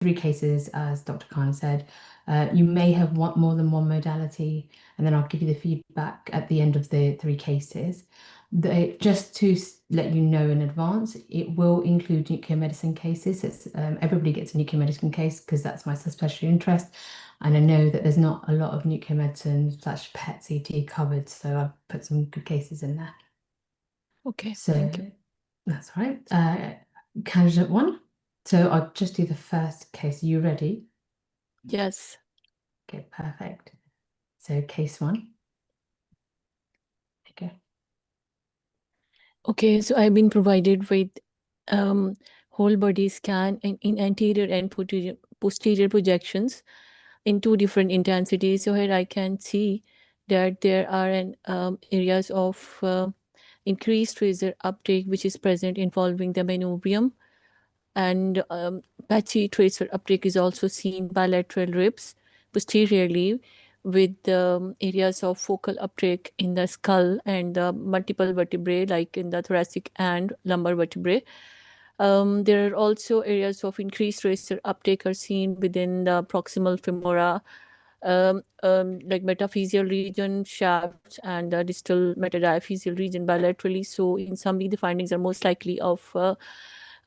3 cases, as Dr. Khan said. You may have more than one modality, and then I'll give you the feedback at the end of the 3 cases. Just to let you know in advance, it will include nuclear medicine cases. Everybody gets a nuclear medicine case because that's my special interest. And I know that there's not a lot of nuclear medicine / PET CT covered, so I've put some good cases in there. Okay, So thank you. that's right. Candidate 1. So I'll just do the first case. Are you ready? Yes. Okay, perfect. So case 1. Okay. Okay, so I've been provided with whole body scan in anterior and posterior projections in 2 different intensities. So here I can see that there are areas of increased tracer uptake which is present involving the manubrium, and patchy tracer uptake is also seen bilateral ribs posteriorly, with areas of focal uptake in the skull and the multiple vertebrae like in the thoracic and lumbar vertebrae. There are also areas of increased tracer uptake are seen within the proximal femora, like metaphyseal region, shafts, and the distal metadiaphyseal region bilaterally. So in summary, the findings are most likely of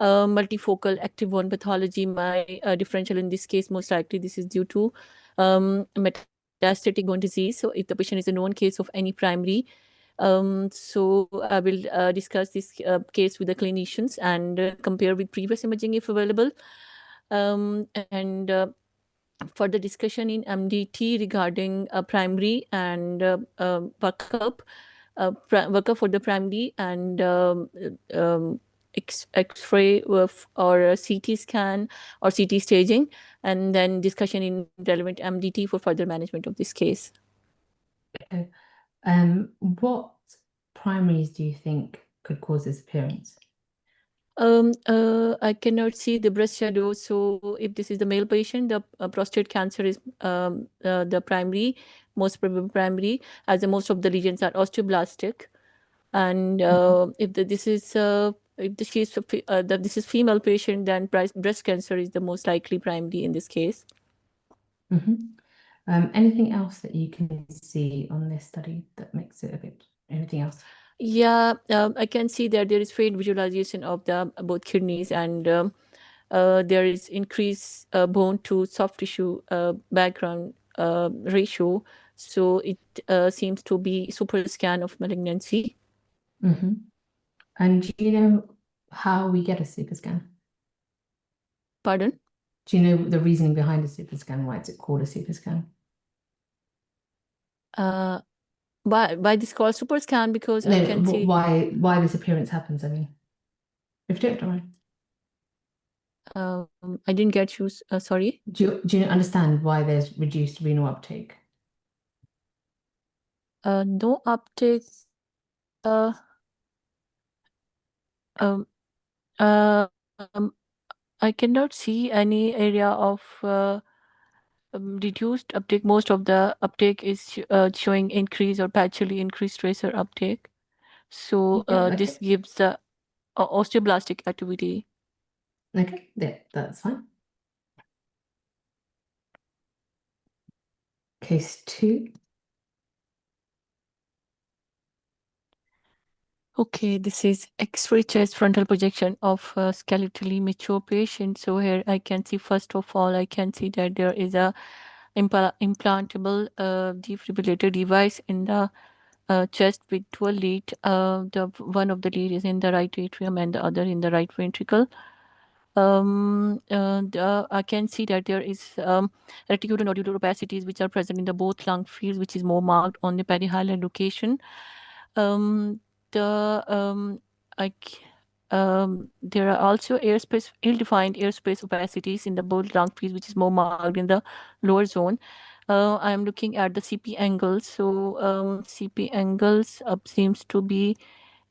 multifocal active bone pathology. My differential in this case, most likely this is due to metastatic bone disease. So if the patient is a known case of any primary, so I will discuss this case with the clinicians and compare with previous imaging if available. And further discussion in MDT regarding primary and workup for the primary and X-ray or CT scan or CT staging, and then discussion in relevant MDT for further management of this case. Okay. What primaries do you think could cause this appearance? I cannot see the breast shadow. So if this is the male patient, the prostate cancer is the primary, most probable primary, as most of the lesions are osteoblastic. And if this is female patient, then breast cancer is the most likely primary in this case. Anything else that you can see on this study that makes it a bit, anything else? Yeah, I can see that there is faint visualization of the both kidneys, and there is increased bone to soft tissue background ratio. So it seems to be super scan of malignancy. And do you know how we get a super scan? Pardon? Do you know the reasoning behind a super scan? Why is it called a super scan? Why this called super scan? Because No, I can see why this appearance happens, I mean. If you don't worry. I didn't get you. Sorry. Do you understand why there's reduced renal uptake? No uptake. Um, I cannot see any area of reduced uptake. Most of the uptake is showing increase or patchily increased tracer uptake. So this gives the osteoblastic activity. Okay, yeah, that's fine. Case 2. Okay, this is X-ray chest frontal projection of a skeletally mature patient. So here I can see, first of all, I can see that there is a implantable defibrillator device in the chest with 12 lead. One of the lead is in the right atrium and the other in the right ventricle. I can see that there is reticulonodular opacities which are present in the both lung fields, which is more marked on the perihilar location. There are also ill-defined airspace opacities in the both lung fields, which is more marked in the lower zone. I am looking at the CP angles. So CP angles seems to be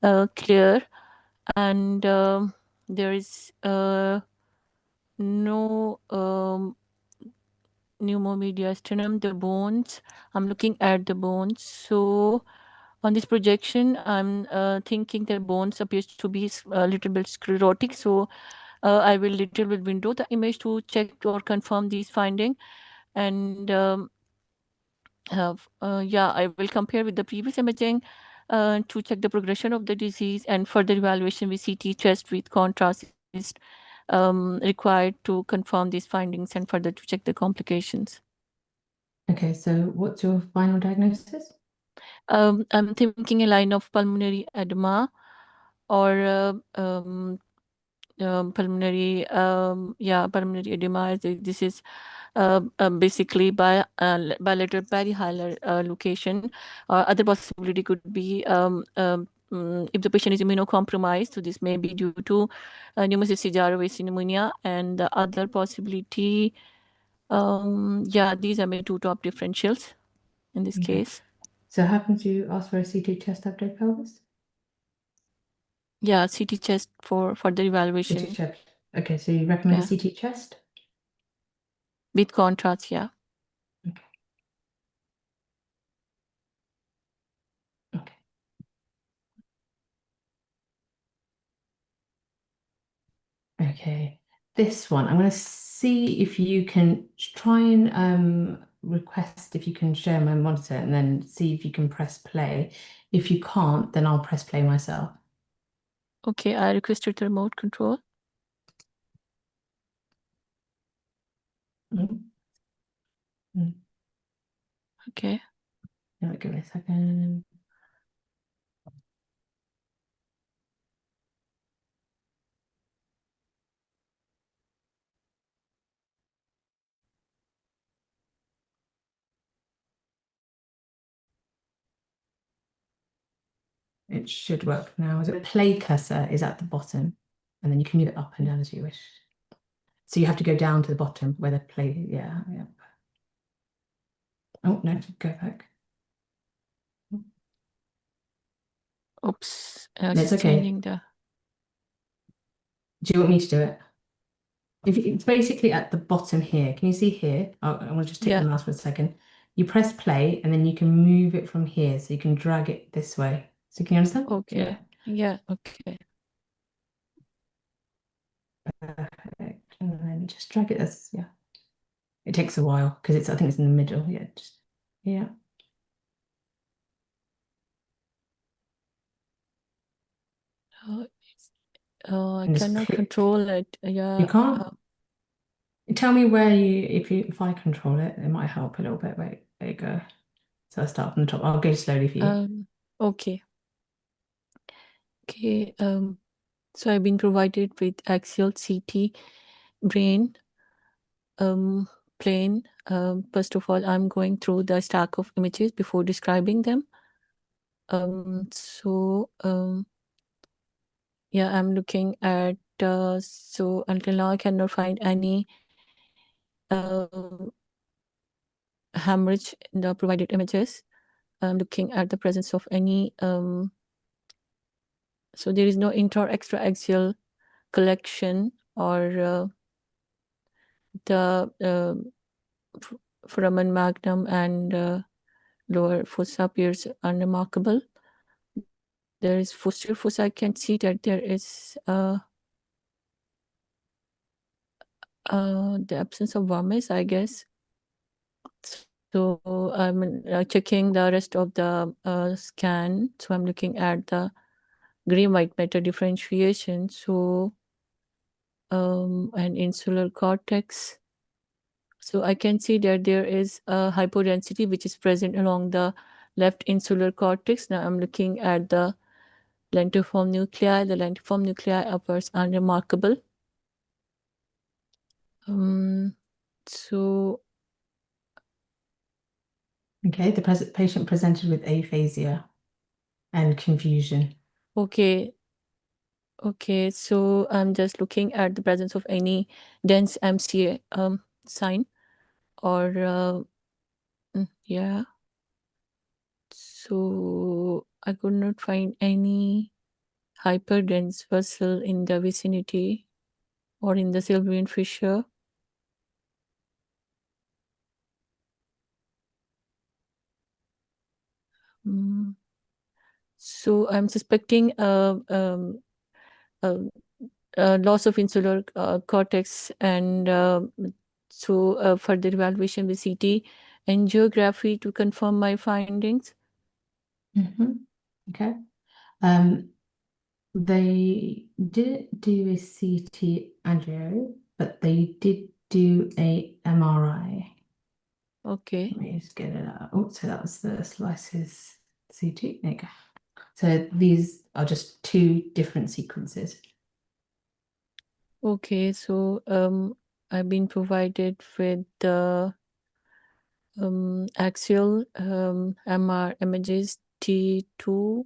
clear, and there is no pneumomediastinum. The bones, I'm looking at the bones. So on this projection, I'm thinking that bones appears to be a little bit sclerotic. So I will little bit window the image to check or confirm these finding. And yeah, I will compare with the previous imaging to check the progression of the disease, and further evaluation with CT chest with contrast is required to confirm these findings and further to check the complications. Okay, so what's your final diagnosis? I'm thinking a line of pulmonary edema or pulmonary pulmonary edema. This is basically by bilateral perihilar location. Other possibility could be if the patient is immunocompromised, so this may be due to pneumocystis gyrovascular pneumonia. And the other possibility, these are my two top differentials in this Okay. case. So haven't you asked for a CT chest update pelvis? Yeah, CT chest for further CT evaluation. chest. Okay, so you recommend a Yeah, CT chest? with contrast. Yeah. Okay. Okay. Okay. This one, I'm going to see if you can try and request if you can share my monitor and then see if you can press play. If you can't, then I'll press play myself. Okay, I requested the remote control. Mm. Mm. Okay. Now, give me a second. It should work now. The play cursor is at the bottom, and then you can move it up and down as you wish. So you have to go down to the bottom where the play, yeah. Oh, no, go back. Oops. No, it's Just okay. changing the. Do you want me to do it? If it's basically at the bottom here. Can you see here? I want to just take Yeah. the mouse for a second. You press play and then you can move it from here. So you can drag it this way. So can you understand? Okay. Yeah. Okay. Perfect. And then just drag it as, yeah. It takes a while because I think it's in the middle. Yeah. Yeah. Uh, I And just cannot click. control it. You Yeah. can't. Tell me where if I control it, it might help a little bit. Wait, there you go. So I'll start from the top. I'll go slowly for you. Okay. Okay. So I've been provided with axial CT brain plane. First of all, I'm going through the stack of images before describing them. Yeah, I'm looking at. So until now, I cannot find any hemorrhage in the provided images. I'm looking at the presence of any. So there is no intra-extra-axial collection or the foramen magnum and lower fossa appears unremarkable. There is posterior fossa. I can see that there is the absence of wormes, I guess. So I'm checking the rest of the scan. So I'm looking at the gray-white matter differentiation. So and insular cortex. So I can see that there is a hypodensity which is present along the left insular cortex. Now I'm looking at the lentiform nuclei. The lentiform nuclei appears unremarkable. So Okay, the patient presented with aphasia and confusion. okay, so I'm just looking at the presence of any dense MCA sign or yeah. So I could not find any hyperdense vessel in the vicinity or in the sylvian fissure. So I'm suspecting a loss of insular cortex, and so further evaluation with CT angiography to confirm my findings. Okay. Um, they didn't do a CT angio, but they did do a MRI. Okay. Let me just get it out. Oh, so that was the slices CT. There you go. So these are just two different sequences. Okay, so I've been provided with the axial MR images, T2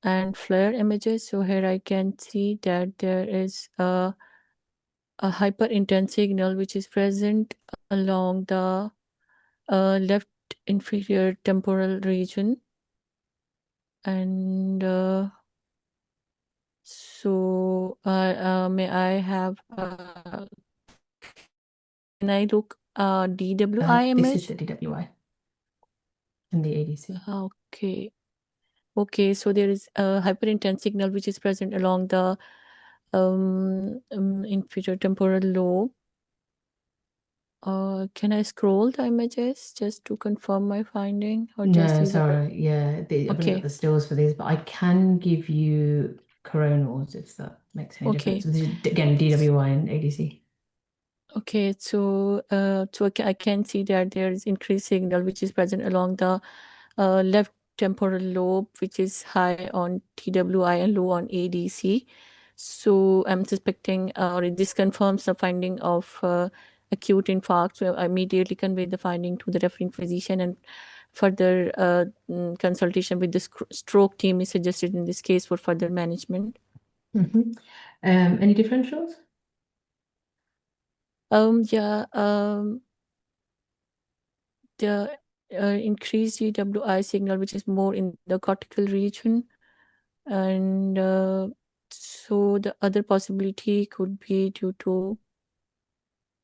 and flare images. So here I can see that there is a hyperintense signal which is present along the left inferior temporal region. And so may I have, can I look DWI This is image? the DWI and the ADC. Okay. Okay, so there is a hyperintense signal which is present along the inferior temporal lobe. Can I scroll the images just to confirm my finding, or just No, these are sorry. Yeah, I've only got okay? the stills for these, but I can give you coronals if that makes any difference. Okay. Again, DWI and ADC. Okay, so I can see that there is increased signal which is present along the left temporal lobe, which is high on TWI and low on ADC. So I'm suspecting, or this confirms the finding of acute infarct. So I immediately convey the finding to the referring physician, and further consultation with the stroke team is suggested in this case for further management. Any differentials? Yeah, the increased GWI signal, which is more in the cortical region, and so the other possibility could be due to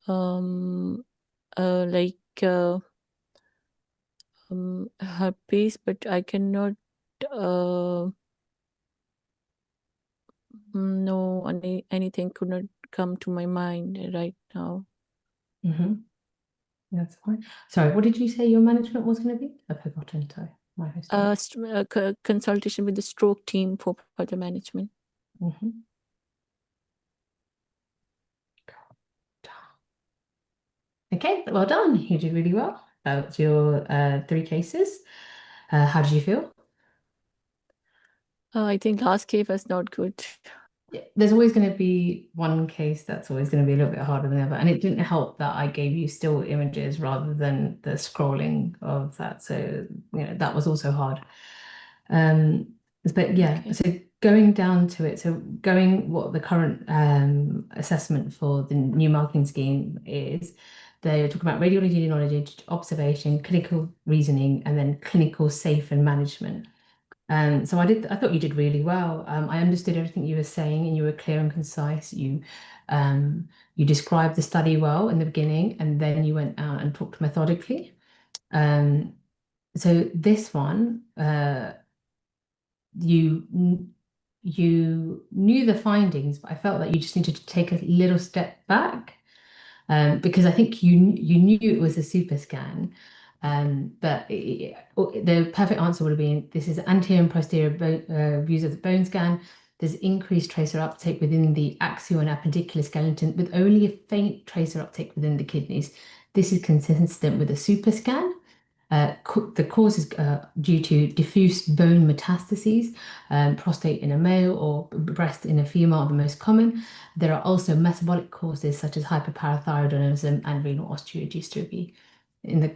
um, like herpes, but I cannot. Uh, no, anything could not come to my mind right now. That's fine. Sorry, what did you say your management was going to be? I've forgotten, sorry. My mistake. Consultation with the stroke team for further management. Okay, well done. You did really well. That was your 3 cases. How did you feel? I think last case was not good. Yeah, there's always going to be one case that's always going to be a little bit harder than the other. And it didn't help that I gave you still images rather than the scrolling of that. So, that was also hard. Um, but yeah, Okay. so going down to it, so going what the current assessment for the new marking scheme is, they're talking about radiology knowledge, observation, clinical reasoning, and then clinical safe and management. So I thought you did really well. I understood everything you were saying and you were clear and concise. You described the study well in the beginning and then you went out and talked methodically. Um, so this one, you knew the findings, but I felt that you just needed to take a little step back because I think you knew it was a super scan. But the perfect answer would have been this is anterior and posterior views of the bone scan. There's increased tracer uptake within the axial and appendicular skeleton with only a faint tracer uptake within the kidneys. This is consistent with a super scan. The cause is due to diffuse bone metastases, prostate in a male or breast in a female are the most common. There are also metabolic causes such as hyperparathyroidism and renal osteodystrophy. In the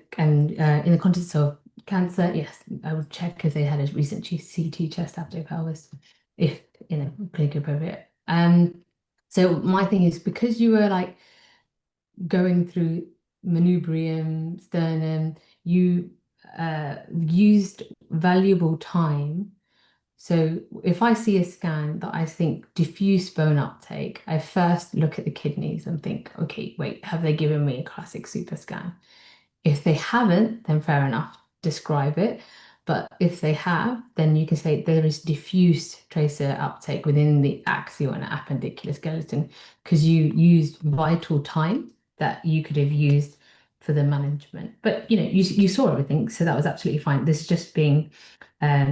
context of cancer, yes, I would check if they had a recent CT chest abdo-pelvis, if clinically appropriate. So my thing is because you were like going through manubrium, sternum, you used valuable time. So if I see a scan that I think diffuse bone uptake, I first look at the kidneys and think, okay, wait, have they given me a classic super scan? If they haven't, then fair enough, describe it. But if they have, then you can say there is diffuse tracer uptake within the axial and appendicular skeleton because you used vital time that you could have used for the management. But you saw everything, so that was absolutely fine. This is just being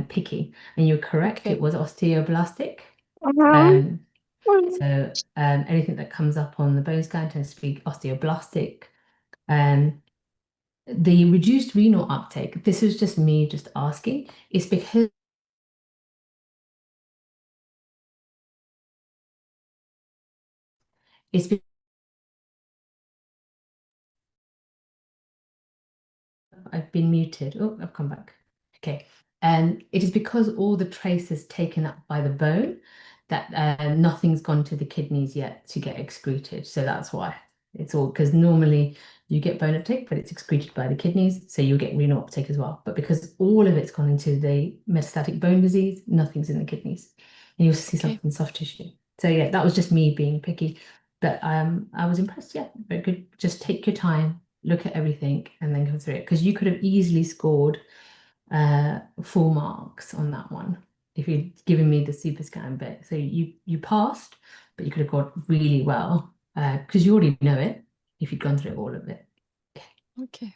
picky, and you're correct. It Okay. was osteoblastic. Mhm. Um, so anything that comes up on the bone scan tends to be osteoblastic. Um, the reduced renal uptake, this is just me just asking, is because it's be- I've been muted. Oh, I've come back. Okay. And it is because all the trace is taken up by the bone that nothing's gone to the kidneys yet to get excreted. So that's why it's all because normally you get bone uptake, but it's excreted by the kidneys. So you'll get renal uptake as well. But because all of it's gone into the metastatic bone disease, nothing's in the kidneys. And you'll see Okay. something soft tissue. So yeah, that was just me being picky. But I was impressed. Yeah, very good. Just take your time, look at everything, and then go through it. Because you could have easily scored full marks on that one if you'd given me the super scan bit. So you passed, but you could have got really well because you already know it if you'd gone through all of it. Okay, Okay.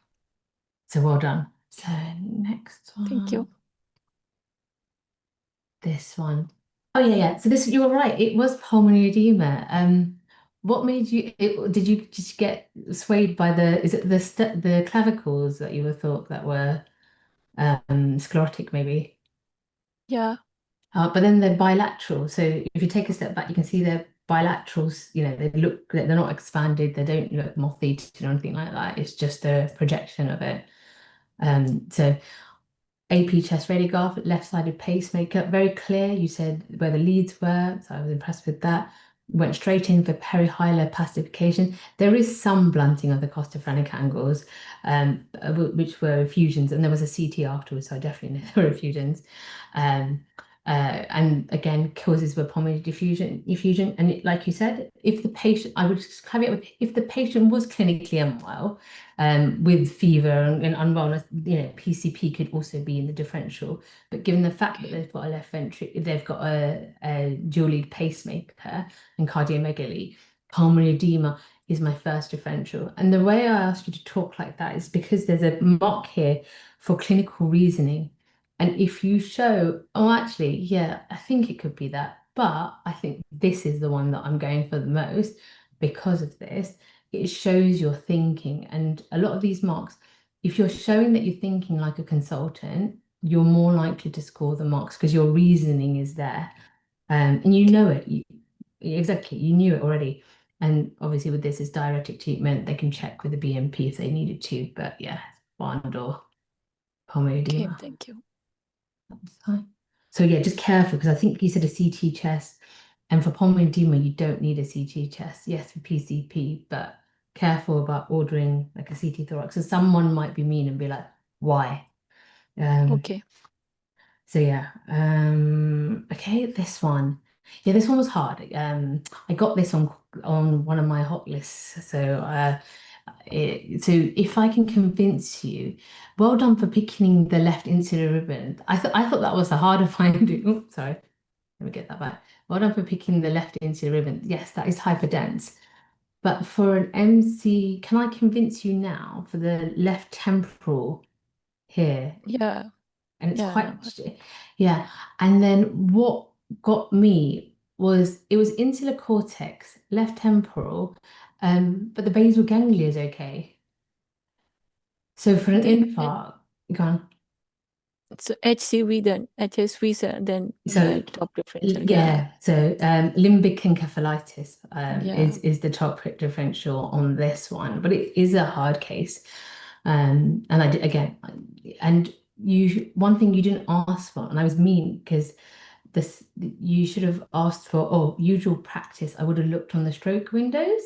so well done. So next Thank you. one, this one. Oh yeah, yeah. So this you were right. It was pulmonary edema. What made you? Did you just get swayed by the? Is it the clavicles that you were thought that were sclerotic maybe? Yeah. But then they're bilateral. So if you take a step back, you can see they're bilaterals. They're not expanded. They don't look moth-eaten or anything like that. It's just a projection of it. So AP chest radiograph, left-sided pacemaker, very clear. You said where the leads were, so I was impressed with that. Went straight in for perihilar pacification. There is some blunting of the costophrenic angles, which were effusions, and there was a CT afterwards, so I definitely know there were effusions. Um, and again, causes were pulmonary effusion. And like you said, if the patient, I would just caveat with, if the patient was clinically unwell, with fever and unwellness, PCP could also be in the differential. But given the fact that Okay. they've got a left ventricle, they've got a dual lead pacemaker and cardiomegaly, pulmonary edema is my first differential. And the way I asked you to talk like that is because there's a mark here for clinical reasoning. And if you show, oh, actually, yeah, I think it could be that, but I think this is the one that I'm going for the most because of this, it shows your thinking. And a lot of these marks, if you're showing that you're thinking like a consultant, you're more likely to score the marks because your reasoning is there. And you Okay. know it. Exactly, you knew it already. And obviously with this is diuretic treatment, they can check with the BMP if they needed to, but yeah, bond or pulmonary Okay. edema. Thank you. That's fine. So yeah, just careful because I think you said a CT chest, and for pulmonary edema, you don't need a CT chest. Yes, for PCP, but careful about ordering like a CT thorax. So someone might be mean and be like, why? Um, Okay. so yeah, okay, this one. Yeah, this one was hard. I got this on one of my hot lists. So if I can convince you, well done for picking the left insular ribbon. I thought that was a harder finding. Oh, sorry, let me get that back. Well done for picking the left insular ribbon. Yes, that is hyperdense. But for an MC, can I convince you now for the left temporal here? Yeah. And it's Yeah. Now. quite, yeah. And then what got me was it was insular cortex, left temporal, but the basal ganglia is okay. So for an Then infarct, gone. so HCV then HSV then So the top differential. Yeah. yeah, so limbic encephalitis Yeah. is the top differential on this one, but it is a hard case. And I did again, and you one thing you didn't ask for, and I was mean because this you should have asked for, oh, usual practice. I would have looked on the stroke windows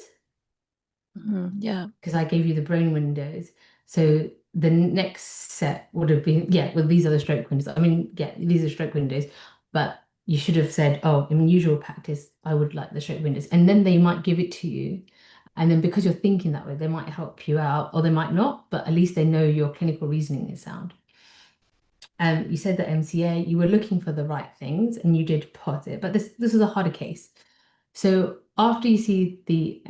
Yeah. because I gave you the brain windows. So the next set would have been, yeah, well, these are the stroke windows. I mean, yeah, these are stroke windows, but you should have said, oh, in usual practice, I would like the stroke windows. And then they might give it to you. And then because you're thinking that way, they might help you out or they might not, but at least they know your clinical reasoning is sound. You said that MCA, you were looking for the right things and you did put it, but this is a harder case. So after you see the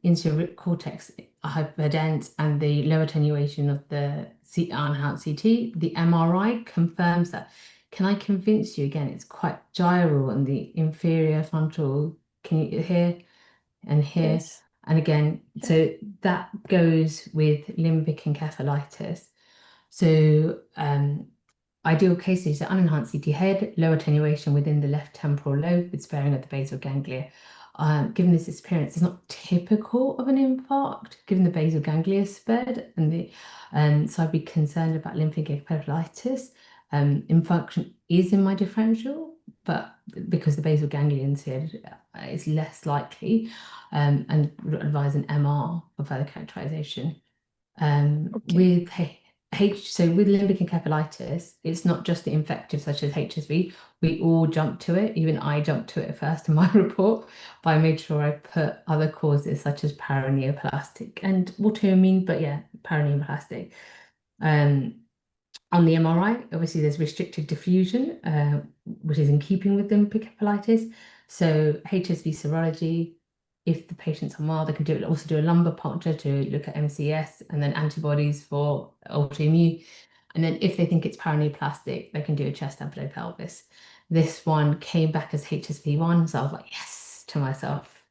inferior cortex hyperdense and the low attenuation of the enhanced CT, the MRI confirms that. Can I convince you again? It's quite gyral on the inferior frontal. Can you hear and here? Yes. And again, so that goes with limbic encephalitis. So ideal cases are unenhanced CT head, low attenuation within the left temporal lobe with sparing of the basal ganglia. Given this experience, it's not typical of an infarct, given the basal ganglia spread, so I'd be concerned about lymphatic encephalitis. Infarction is in my differential, but because the basal ganglion is less likely, and would advise an MR for further characterization. Okay. With limbic encephalitis, it's not just the infective such as HSV. We all jump to it. Even I jumped to it first in my report, but I made sure I put other causes such as paraneoplastic and autoimmune, but yeah, paraneoplastic. On the MRI, obviously there's restricted diffusion, which is in keeping with limbic encephalitis. So HSV serology, if the patients are mild, they can also do a lumbar puncture to look at MCS and then antibodies for autoimmune. And then if they think it's paraneoplastic, they can do a chest pelvis. This one came back as HSV1, so I was like, yes, to myself.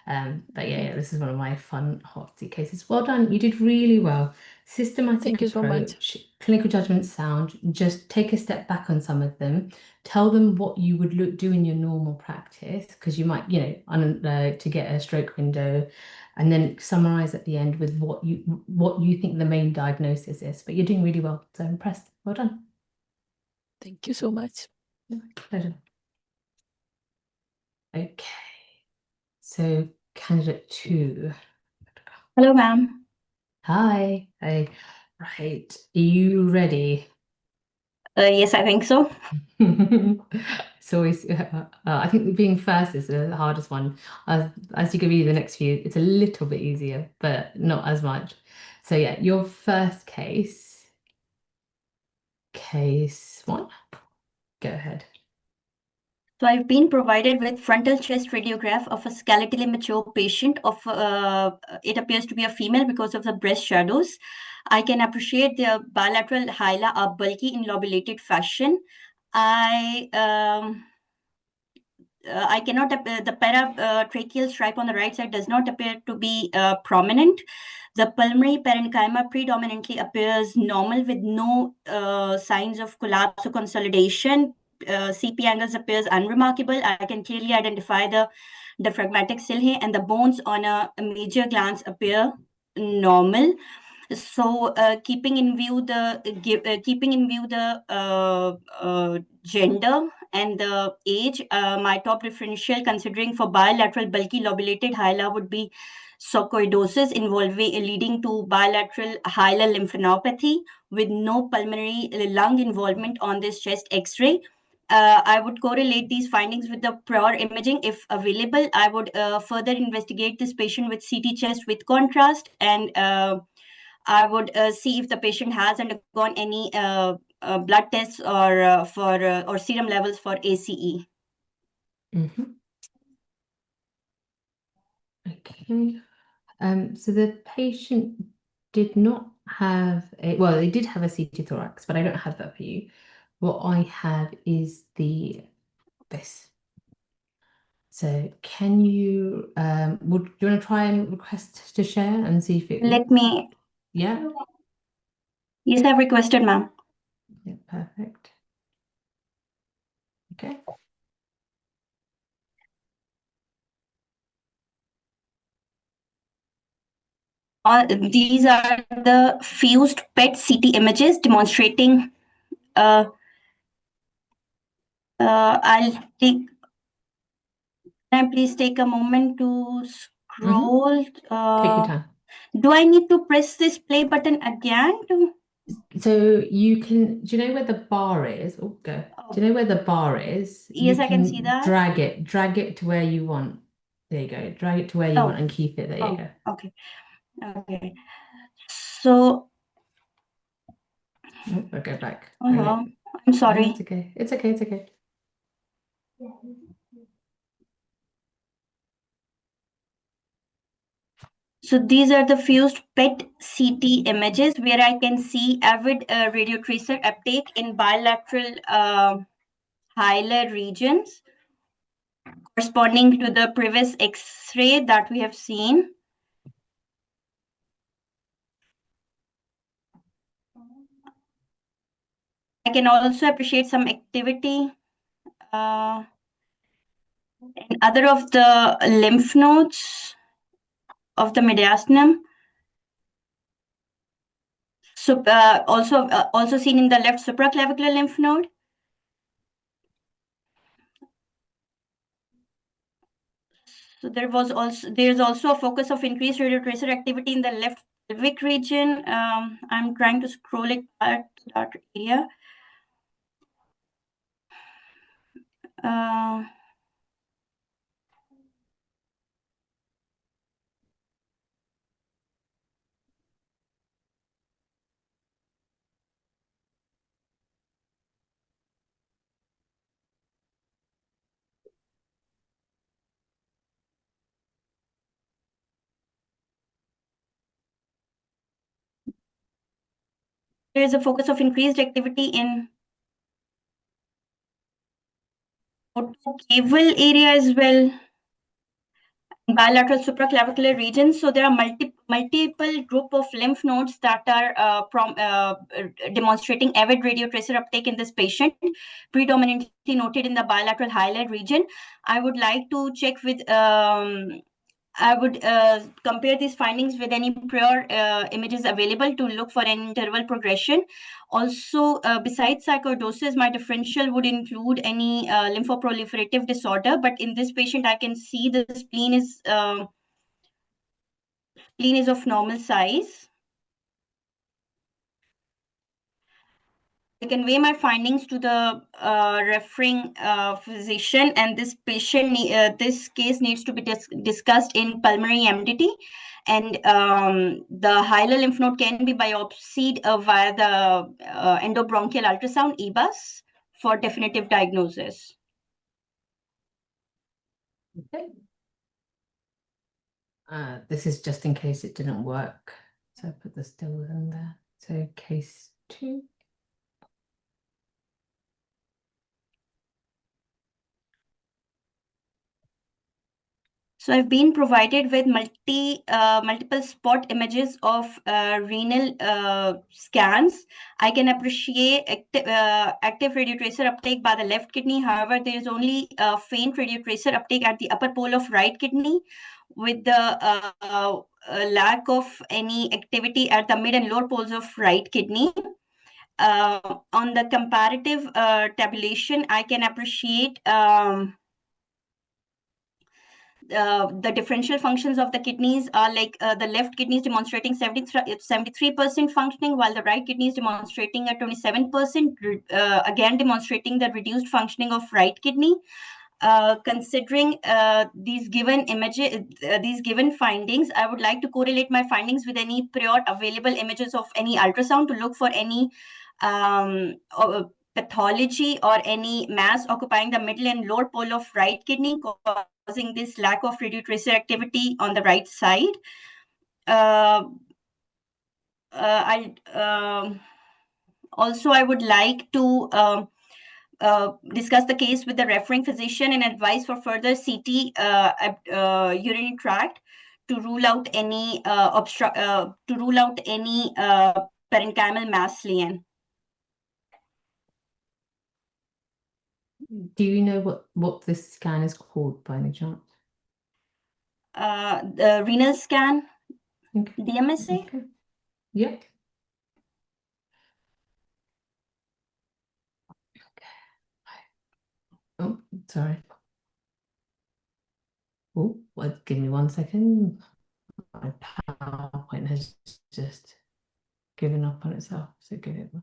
But yeah, this is one of my fun hot seat cases. Well done, you did really well. Systematic Thank you so much. approach, clinical judgment sound, just take a step back on some of them. Tell them what you would do in your normal practice, because you might, to get a stroke window, and then summarize at the end with what you think the main diagnosis is. But you're doing really well, so I'm impressed. Well done. Thank you so much. Pleasure. Okay, so candidate 2. Hello, ma'am. Hi. Right. Are you ready? Yes, I think so. It's always, I think being first is the hardest one. As you give you the next few, it's a little bit easier, but not as much. So yeah, your first case 1, go ahead. So I've been provided with frontal chest radiograph of a skeletally mature patient it appears to be a female because of the breast shadows. I can appreciate their bilateral hyla are bulky in lobulated fashion. I cannot, the paratracheal stripe on the right side does not appear to be prominent. The pulmonary parenchyma predominantly appears normal with no signs of collapse or consolidation. CP angles appears unremarkable. I can clearly identify the diaphragmatic cilia and the bones on a major glance appear normal. So keeping in view the gender and the age, my top differential considering for bilateral bulky lobulated hyla would be sarcoidosis leading to bilateral hylar lymphadenopathy with no pulmonary lung involvement on this chest X-ray. I would correlate these findings with the prior imaging if available. I would further investigate this patient with CT chest with contrast, and I would see if the patient has undergone any blood tests or serum levels for ACE. Okay. So the patient did not have they did have a CT thorax, but I don't have that for you. What I have is this. So can you do you want to try and request to share and see if it Let me. Yeah. Yes, I've requested, ma'am. Yeah, perfect. Okay. These are the fused PET CT images demonstrating. I'll take. Can I please take a moment to scroll? Take your time. Do I need to press this play button again? So you can, do you know where the bar is? Oh, go. Do you know where the bar is? Yes, You I can see that. drag it to where you want. There you go. Drag it to where you want and keep it. There you go. Okay. Okay. So Oh, I'll go back. I I'm No, sorry. it's okay. It's okay. It's okay. So these are the fused PET CT images where I can see avid radio tracer uptake in bilateral hilar regions corresponding to the previous X-ray that we have seen. I can also appreciate some activity in other of the lymph nodes of the mediastinum. So also seen in the left supraclavicular lymph node. So there's also a focus of increased radiotracer activity in the left pelvic region. I'm trying to scroll it back to that area. There is a focus of increased activity in caval area as well, bilateral supraclavicular regions. So there are multiple group of lymph nodes that are demonstrating avid radiotracer uptake in this patient, predominantly noted in the bilateral hilar region. I would like to check with I would compare these findings with any prior images available to look for an interval progression. Also, besides sarcoidosis, my differential would include any lymphoproliferative disorder. But in this patient, I can see the spleen is of normal size. I convey my findings to the referring physician, and this this case needs to be discussed in pulmonary MDT, and the hilar lymph node can be biopsied via the endobronchial ultrasound (EBUS) for definitive diagnosis. Okay. This is just in case it didn't work. So I put the stills in there. So case 2. So I've been provided with multiple spot images of renal scans. I can appreciate active radiotracer uptake by the left kidney. However, there is only faint radiotracer uptake at the upper pole of right kidney, with the lack of any activity at the mid and lower poles of right kidney. On the comparative tabulation, I can appreciate the differential functions of the kidneys are like the left kidney is demonstrating 73% functioning, while the right kidney is demonstrating a 27%, again demonstrating the reduced functioning of right kidney. Considering these given images, these given findings, I would like to correlate my findings with any prior available images of any ultrasound to look for any pathology or any mass occupying the middle and lower pole of right kidney, causing this lack of radiotracer activity on the right side. Also, I would like to discuss the case with the referring physician and advise for further CT urinary tract to rule out any parenchymal mass lesion. Do you know what this scan is called by any chance? The renal scan, Okay. DMSA. Okay. Yeah. Oh, sorry. Oh, what? Give me 1 second. My PowerPoint has just given up on itself. So go back to it.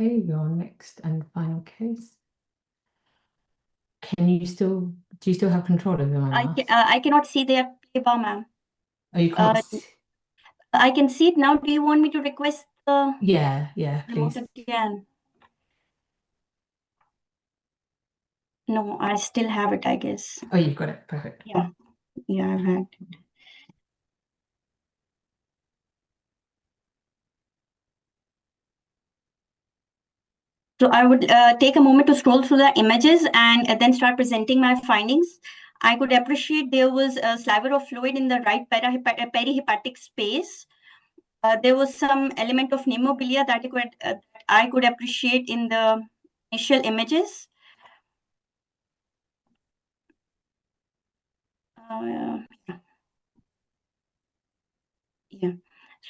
Okay, your next and final case. Do you still have control over my mouse? I cannot see their play bar, ma'am. Oh, you can't see. I can see it now. Do you want me to request the Yeah, remote please. again? No, I still have it, I guess. Oh, you've got it. Perfect. Yeah, I've had it. So I would take a moment to scroll through the images and then start presenting my findings. I could appreciate there was a sliver of fluid in the right perihepatic space. There was some element of pneumobilia that I could appreciate in the initial images. Yeah.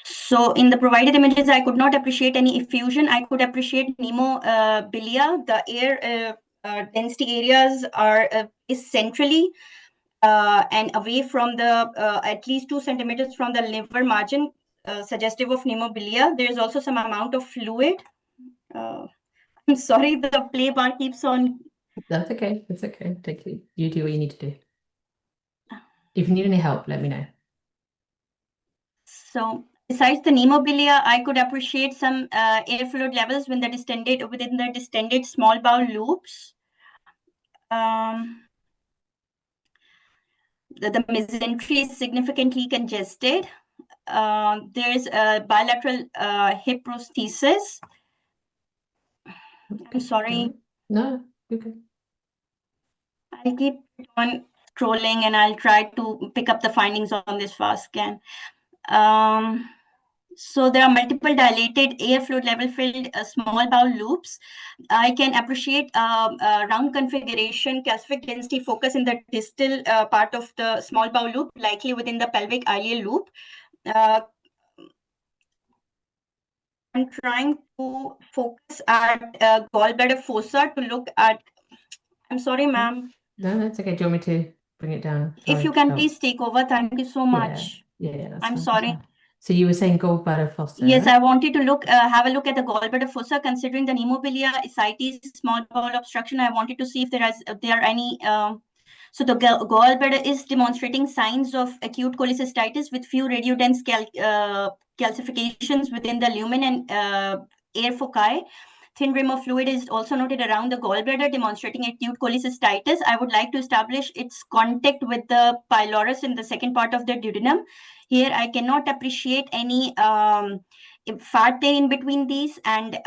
So in the provided images, I could not appreciate any effusion. I could appreciate pneumobilia. The air density areas are is centrally and away from the at least 2 centimeters from the liver margin, suggestive of pneumobilia. There is also some amount of fluid. I'm sorry, the play bar keeps on. That's okay. It's okay. You do what you need to do. If you need any help, let me know. So besides the pneumobilia, I could appreciate some air fluid levels within the distended small bowel loops. The mesentery is significantly congested. There's a bilateral hip prosthesis. I'm sorry. No, okay. I'll keep on scrolling and I'll try to pick up the findings on this fast scan. So there are multiple dilated air fluid level filled small bowel loops. I can appreciate round configuration, calcific density focus in the distal part of the small bowel loop, likely within the pelvic ileal loop. I'm trying to focus at gallbladder fossa to look at. I'm sorry, ma'am. No, that's okay. Do you want me to bring it down? If you can please take over, thank you so much. Yeah, that's I'm fine. sorry. So you were saying gallbladder fossa? Yes, right? I wanted to have a look at the gallbladder fossa, considering the pneumobilia, ascites, small bowel obstruction. I wanted to see if there are any. So the gallbladder is demonstrating signs of acute cholecystitis with few radiodense calcifications within the lumen and air foci. Thin rim of fluid is also noted around the gallbladder, demonstrating acute cholecystitis. I would like to establish its contact with the pylorus in the second part of the duodenum. Here, I cannot appreciate any fat there in between these, and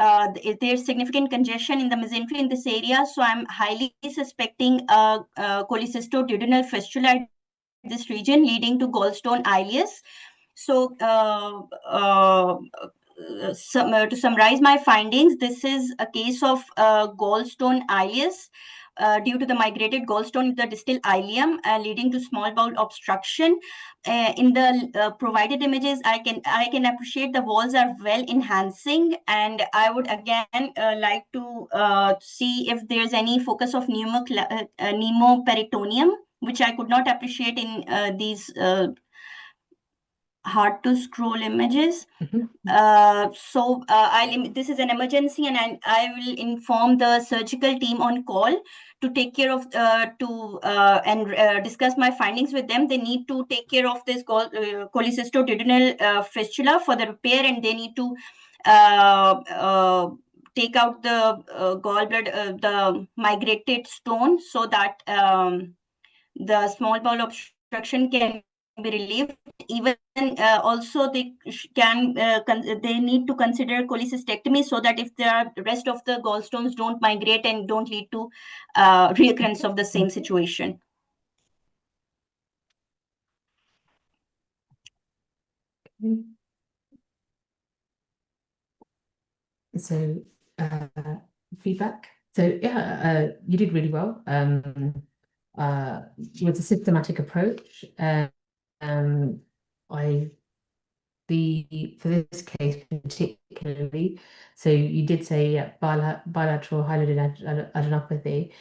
there's significant congestion in the mesentery in this area. So I'm highly suspecting cholecystoduodenal fistula at this region, leading to gallstone ileus. So to summarize my findings, this is a case of gallstone ileus due to the migrated gallstone in the distal ileum, leading to small bowel obstruction. In the provided images, I can appreciate the walls are well enhancing, and I would again like to see if there's any focus of pneumoperitoneum, which I could not appreciate in these hard to scroll images. This is an emergency, and I will inform the surgical team on call to take care of discuss my findings with them. They need to take care of this cholecystoduodenal fistula for the repair, and they need to take out the gallbladder, the migrated stone, so that the small bowel obstruction can be relieved. Even also they they need to consider cholecystectomy, so that if the rest of the gallstones don't migrate and don't lead to reoccurrence of the same situation. So feedback. So yeah, you did really well. With a systematic approach. For this case particularly, so you did say bilateral hyaloid adenopathy.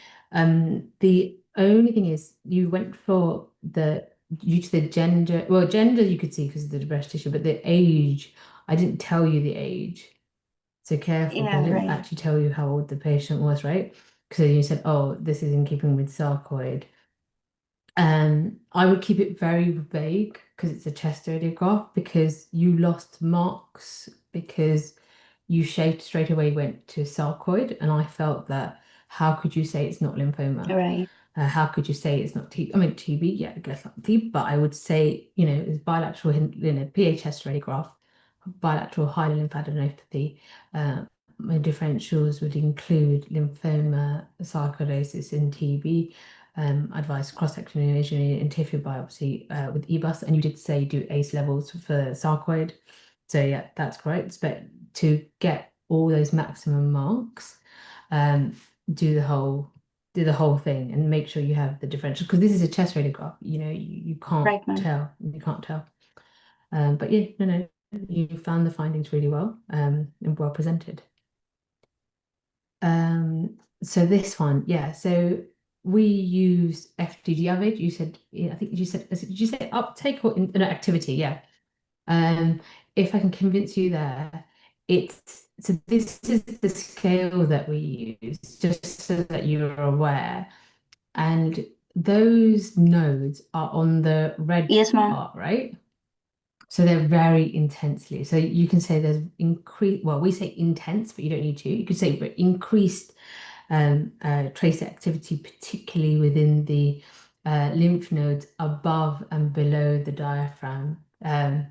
The only thing is you went for due to the gender. Well, gender you could see because of the breast tissue, but the age, I didn't tell you the age. So careful, because I Yeah, didn't right. actually tell you how old the patient was, right? Because you said, oh, this is in keeping with sarcoid. I would keep it very vague because it's a chest radiograph, because you lost marks because you straight away went to sarcoid, and I felt that how could you say it's not lymphoma? Right. How could you say it's not TB? I mean, TB, yeah, I guess not TB, but I would say, it's bilateral, PHS radiograph, bilateral highly lymphadenopathy. My differentials would include lymphoma, sarcoidosis, and TB. Advice cross-section imaging and tissue biopsy with EBUS, and you did say do ACE levels for sarcoid. So yeah, that's correct. But to get all those maximum marks, do the whole thing and make sure you have the differential, because this is a chest radiograph. You can't Right, ma'am. tell. You can't tell. But yeah, no, you found the findings really well and well presented. So this one, yeah. So we use FDG average. You said, I think you said, did you say uptake or no, activity? Yeah. If I can convince you there, so this is the scale that we use, just so that you're aware. And those nodes are on the red Yes, ma'am. part, right? So they're very intensely. So you can say there's increased, well, we say intense, but you don't need to. You could say increased trace activity, particularly within the lymph nodes above and below the diaphragm. And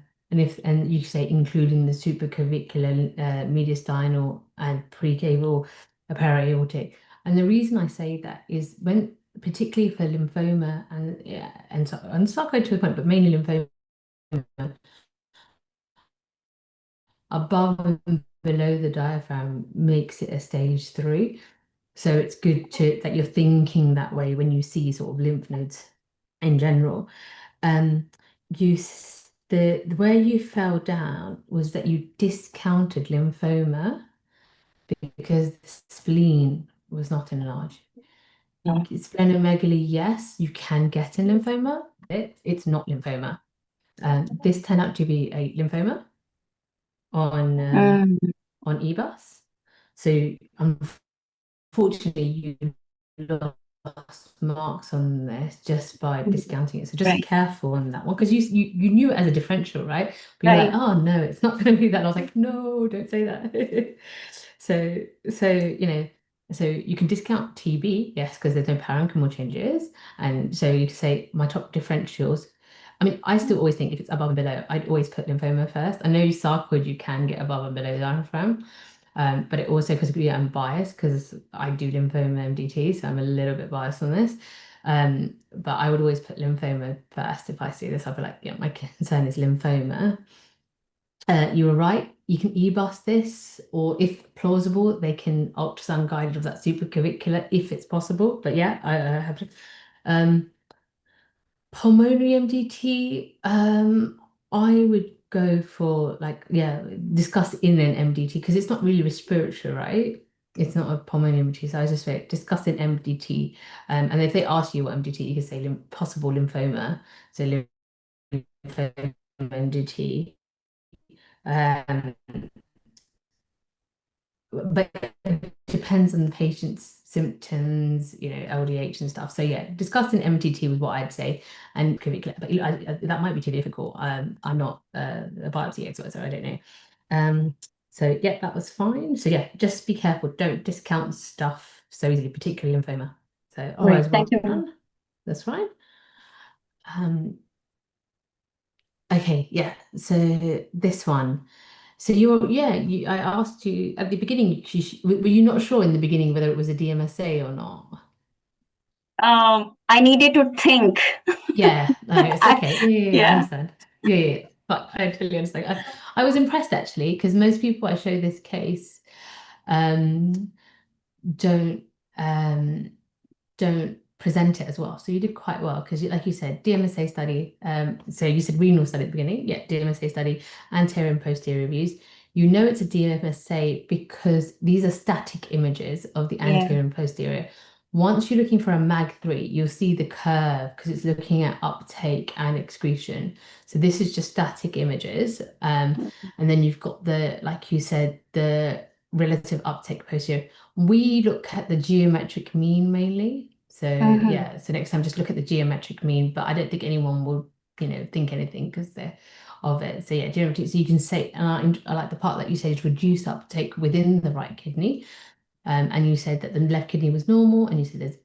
you say including the supraclavicular, mediastinal, and precaval para-aortic. And the reason I say that is particularly for lymphoma and sarcoid to a point, but mainly lymphoma, above and below the diaphragm makes it a stage 3. So it's good that you're thinking that way when you see sort of lymph nodes in general. The where you fell down was that you discounted lymphoma because the spleen was not enlarged. No. Splenomegaly, yes, you can get in lymphoma. It's not lymphoma. This turned out to be a lymphoma on Mm, EBUS. So unfortunately, you lost marks on this just by discounting it. So just right, careful on that one, because you knew it as a differential, right? But you're like, right. oh no, it's not going to be that. And I was like, no, don't say that. So you can discount TB, yes, because there's no parenchymal changes. And so you can say my top differentials. I mean, I still always think if it's above and below, I'd always put lymphoma first. I know sarcoid you can get above and below the diaphragm, but it also, because I'm biased because I do lymphoma MDT, so I'm a little bit biased on this. But I would always put lymphoma first. If I see this, I'll be like, yeah, my concern is lymphoma. You were right. You can EBUS this, or if plausible, they can ultrasound guided of that supraclavicular if it's possible. But yeah, I have to. Pulmonary MDT, I would go for discuss in an MDT, because it's not really respiratory, right? It's not a pulmonary MDT, so I just say discuss in MDT. And if they ask you what MDT, you can say possible lymphoma, so lymphoma MDT. Um, but it depends on the patient's symptoms, LDH and stuff. So yeah, discussing MTT was what I'd say, and curriculum. But that might be too difficult. I'm not a biopsy expert, so I don't know. So yeah, that was fine. So yeah, just be careful. Don't discount stuff so easily, particularly lymphoma. So Right. otherwise, Thank well you, ma'am. done. That's fine. Okay, yeah. So this one. So I asked you at the beginning, were you not sure in the beginning whether it was a DMSA or not? I needed to think. Yeah, no, it's I, okay. Yeah, I yeah. understand. Yeah. But I totally understand. I was impressed actually, because most people I show this case um don't um don't present it as well. So you did quite well, because like you said, DMSA study. So you said renal study at the beginning. Yeah, DMSA study, anterior and posterior views. You know it's a DMSA because these are static images of the Yeah. anterior and posterior. Once you're looking for a MAG3, you'll see the curve because it's looking at uptake and excretion. So this is just static images. And then you've got like you said, the relative uptake posterior. We look at the geometric mean mainly. So yeah, so next time just look at the geometric mean, but I don't think anyone will, think anything because they're of it. So yeah, geometric. So you can say, and I like the part that you say is reduced uptake within the right kidney. And you said that the left kidney was normal, and you said there's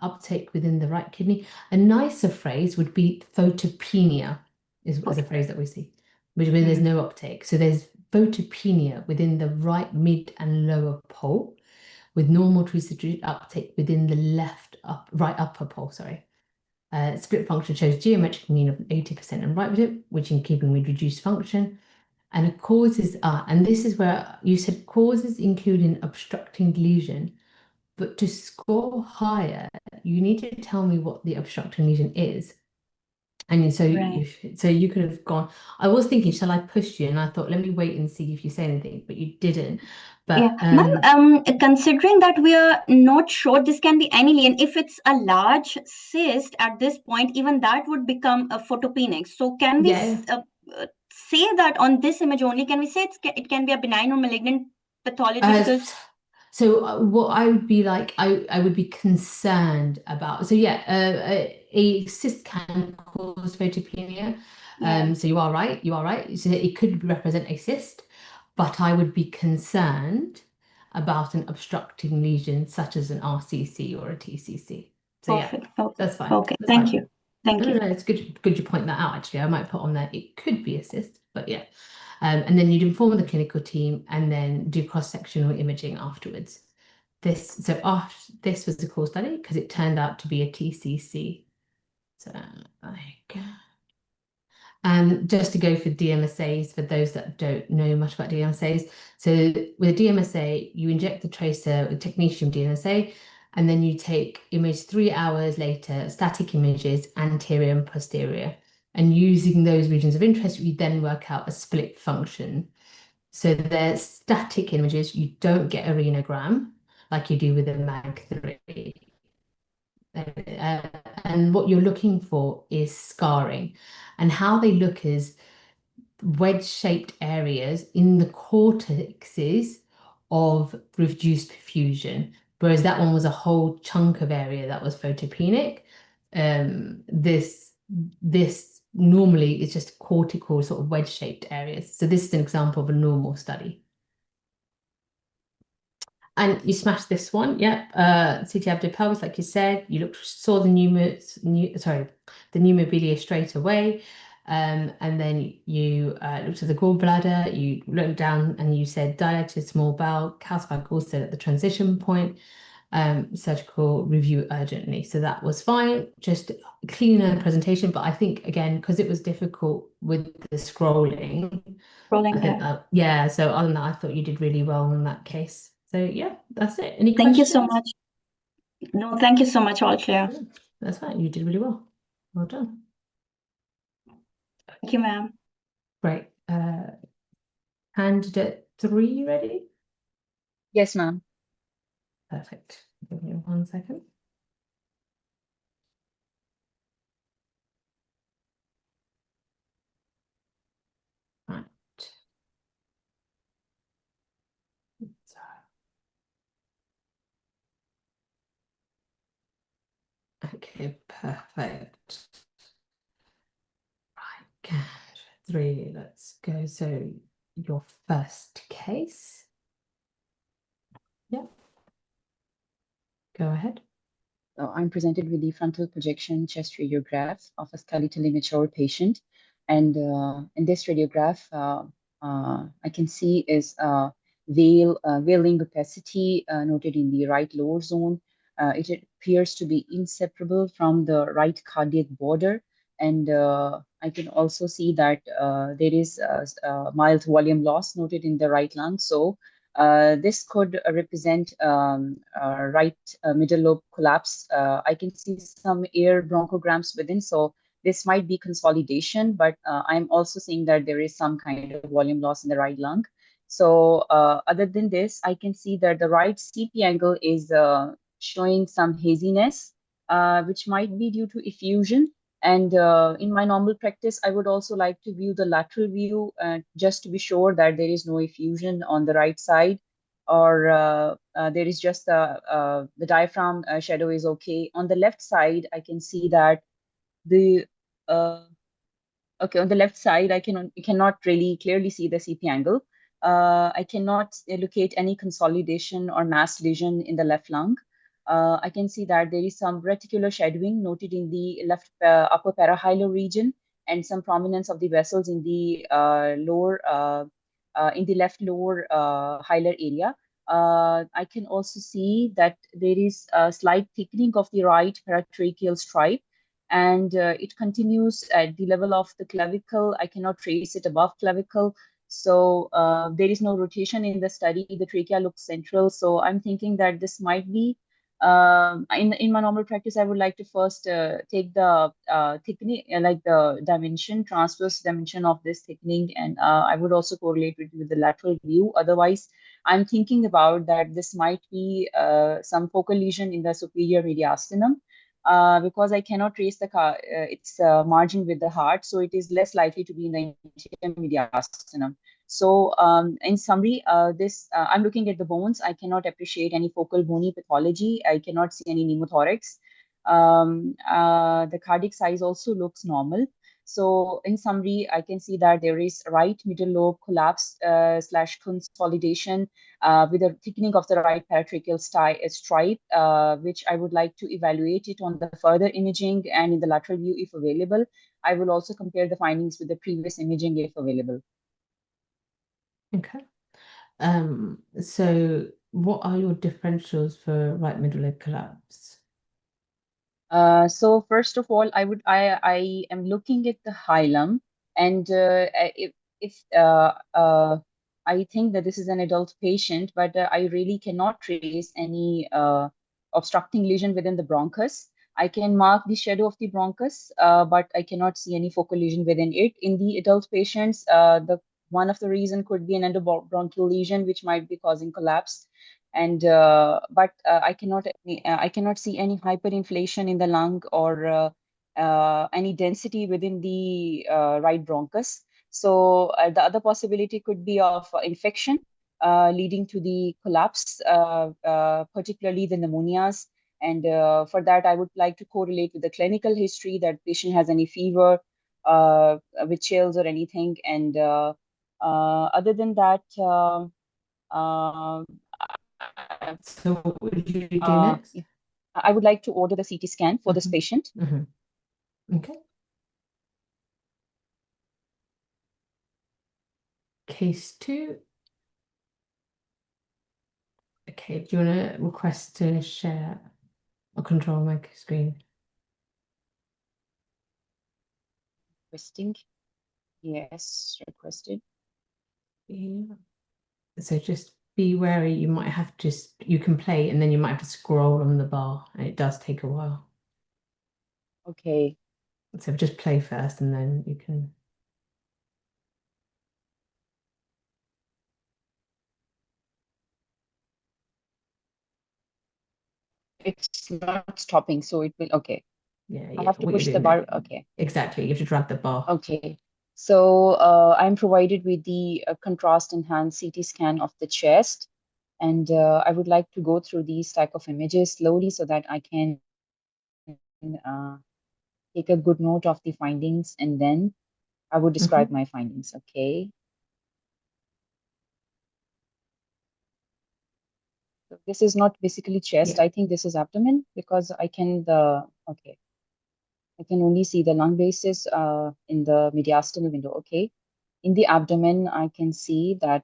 uptake within the right kidney. A nicer phrase would be photopenia, is a phrase that we see, which means there's no uptake. So there's photopenia within the right mid and lower pole, with normal triglyceride uptake within the right upper pole. Sorry. Split function shows geometric mean of 80% and right with it, which in keeping with reduced function. And the causes are, and this is where you said causes including obstructing lesion, but to score higher, you need to tell me what the obstructing lesion is. And so you could have gone. I was thinking, shall I push you? And I thought, let me wait and see if you say anything, but you didn't. But Ma'am, considering that we are not sure this can be any lesion, if it's a large cyst at this point, even that would become a photopenic. So can we say that on this image only? Can we say it can be a benign or malignant pathology? Because so what I would be like, I would be concerned about. So yeah, a cyst can cause photopenia. So you are right. You are right. So it could represent a cyst, but I would be concerned about an obstructing lesion such as an RCC or a TCC. So perfect. yeah, that's fine. Okay, That's thank fine. you. Thank you. No, it's good you point that out. Actually, I might put on there. It could be a cyst, but yeah. And then you'd inform the clinical team and then do cross-sectional imaging afterwards. This was the core study because it turned out to be a TCC. So just to go for DMSAs, for those that don't know much about DMSAs. So with a DMSA, you inject the tracer with technetium DMSA, and then you take image 3 hours later, static images, anterior and posterior. And using those regions of interest, we then work out a split function. So they're static images. You don't get a renogram like you do with a MAG3. And what you're looking for is scarring. And how they look is wedge-shaped areas in the cortexes of reduced perfusion, whereas that one was a whole chunk of area that was photopenic. This normally is just cortical sort of wedge-shaped areas. So this is an example of a normal study. And you smashed this one, yep. CT abdo-pelvis, like you said, you saw the pneumobilia straight away. And then you looked at the gallbladder, you looked down and you said dilated small bowel, calcified gallstone at the transition point, surgical review urgently. So that was fine, just cleaner presentation. But I think, again, because it was difficult with the scrolling, I think yeah, so other than that, I thought you did really well in that case. So yeah, that's it. Any questions? Thank you so much. No, thank you so much, all clear. That's fine. You did really well. Well done. Thank you, ma'am. Great. Candidate 3, ready? Yes, ma'am. Perfect. Give me 1 second. Right. Okay, perfect. Right, candidate 3, let's go. So your first case. Yeah. Go ahead. I'm presented with the frontal projection chest radiograph of a skeletally immature patient. And in this radiograph, I can see is veiling opacity noted in the right lower zone. It appears to be inseparable from the right cardiac border. And I can also see that there is mild volume loss noted in the right lung. So this could represent right middle lobe collapse. I can see some air bronchograms within, so this might be consolidation, but I'm also seeing that there is some kind of volume loss in the right lung. So other than this, I can see that the right CP angle is showing some haziness, which might be due to effusion. And in my normal practice, I would also like to view the lateral view just to be sure that there is no effusion on the right side or there is just the diaphragm shadow is okay. On the left side, I can see that the okay, on the left side, I cannot really clearly see the CP angle. I cannot locate any consolidation or mass lesion in the left lung. I can see that there is some reticular shadowing noted in the left upper parahilar region and some prominence of the vessels in the in the left lower hilar area. I can also see that there is a slight thickening of the right paratracheal stripe, and it continues at the level of the clavicle. I cannot trace it above clavicle. So there is no rotation in the study. The trachea looks central. So I'm thinking that this might be, in my normal practice, I would like to first take the thickening, like the dimension, transverse dimension of this thickening, and I would also correlate it with the lateral view. Otherwise, I'm thinking about that this might be some focal lesion in the superior mediastinum, because I cannot trace its margin with the heart, so it is less likely to be in the intermediastinum. So in summary, I'm looking at the bones. I cannot appreciate any focal bony pathology. I cannot see any pneumothorax. The cardiac size also looks normal. So in summary, I can see that there is right middle lobe collapse slash consolidation with a thickening of the right paratracheal stripe, which I would like to evaluate it on the further imaging and in the lateral view if available. I will also compare the findings with the previous imaging if available. Okay. So what are your differentials for right middle leg collapse? So first of all, I am looking at the hilum, and if I think that this is an adult patient, but I really cannot trace any obstructing lesion within the bronchus. I can mark the shadow of the bronchus, but I cannot see any focal lesion within it. In the adult patients, the one of the reason could be an endobronchial lesion, which might be causing collapse. And but I cannot see any hyperinflation in the lung or any density within the right bronchus. So the other possibility could be of infection leading to the collapse, particularly the pneumonias. And for that, I would like to correlate with the clinical history that patient has any fever with chills or anything. And other than that, So what would you do uh, next? I would like to order the CT scan for this patient. Okay. Case 2. Okay, do you want to request to share or control my screen? Requesting. Yes, requested. Yeah. So just be wary. You might have to you can play and then you might have to scroll on the bar, and it does take a while. Okay. So just play first and then you can. It's not stopping, so it will, okay. Yeah, I have to what you're push the doing bar. there. Okay. Exactly. You have to drag the bar. Okay. So I'm provided with the contrast enhanced CT scan of the chest. And I would like to go through these type of images slowly so that I can take a good note of the findings, and then I would describe my findings. Okay. So this is not basically chest. Yeah. I think this is abdomen because I can okay. I can only see the lung basis in the mediastinal window. Okay. In the abdomen, I can see that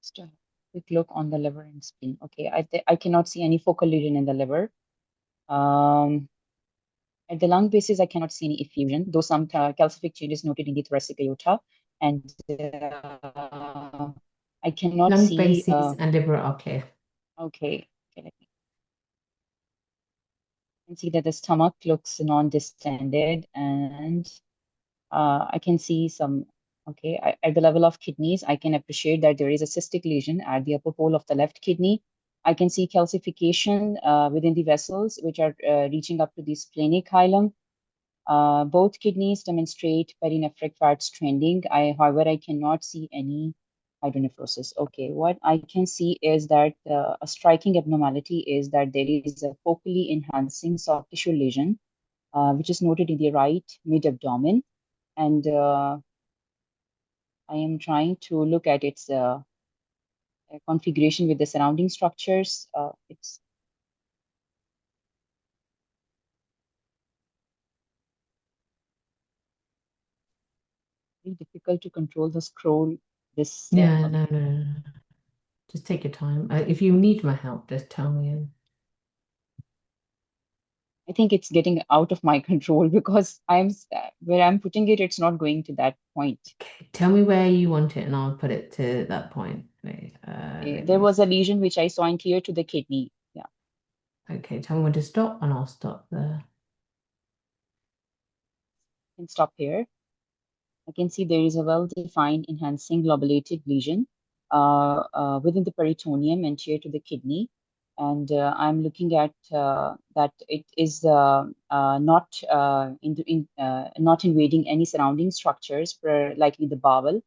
just a quick look on the liver and spleen. Okay, I cannot see any focal lesion in the liver. At the lung basis, I cannot see any effusion, though some calcific changes noted in the thoracic aorta. And I cannot Lung see. bases and liver are clear. Okay, let me see that the stomach looks non-distended, and I can see some. Okay, at the level of kidneys, I can appreciate that there is a cystic lesion at the upper pole of the left kidney. I can see calcification within the vessels, which are reaching up to the splenic hilum. Both kidneys demonstrate perinephric fats trending. However, I cannot see any hydronephrosis. Okay, what I can see is that a striking abnormality is that there is a focally enhancing soft tissue lesion, which is noted in the right mid-abdomen. And I am trying to look at its configuration with the surrounding structures. It's very difficult to control the scroll. This Yeah, no. Just take your time. If you need my help, just tell me. I think it's getting out of my control because where I'm putting it, it's not going to that point. Okay, tell me where you want it, and I'll put it to that point. Wait, let There me was a lesion which I saw in clear to the kidney. Yeah, Okay, tell me when to stop, and I'll stop there. can stop here. I can see there is a well-defined enhancing lobulated lesion within the peritoneum anterior to the kidney. And I'm looking at that it is not invading any surrounding structures, likely the bowel.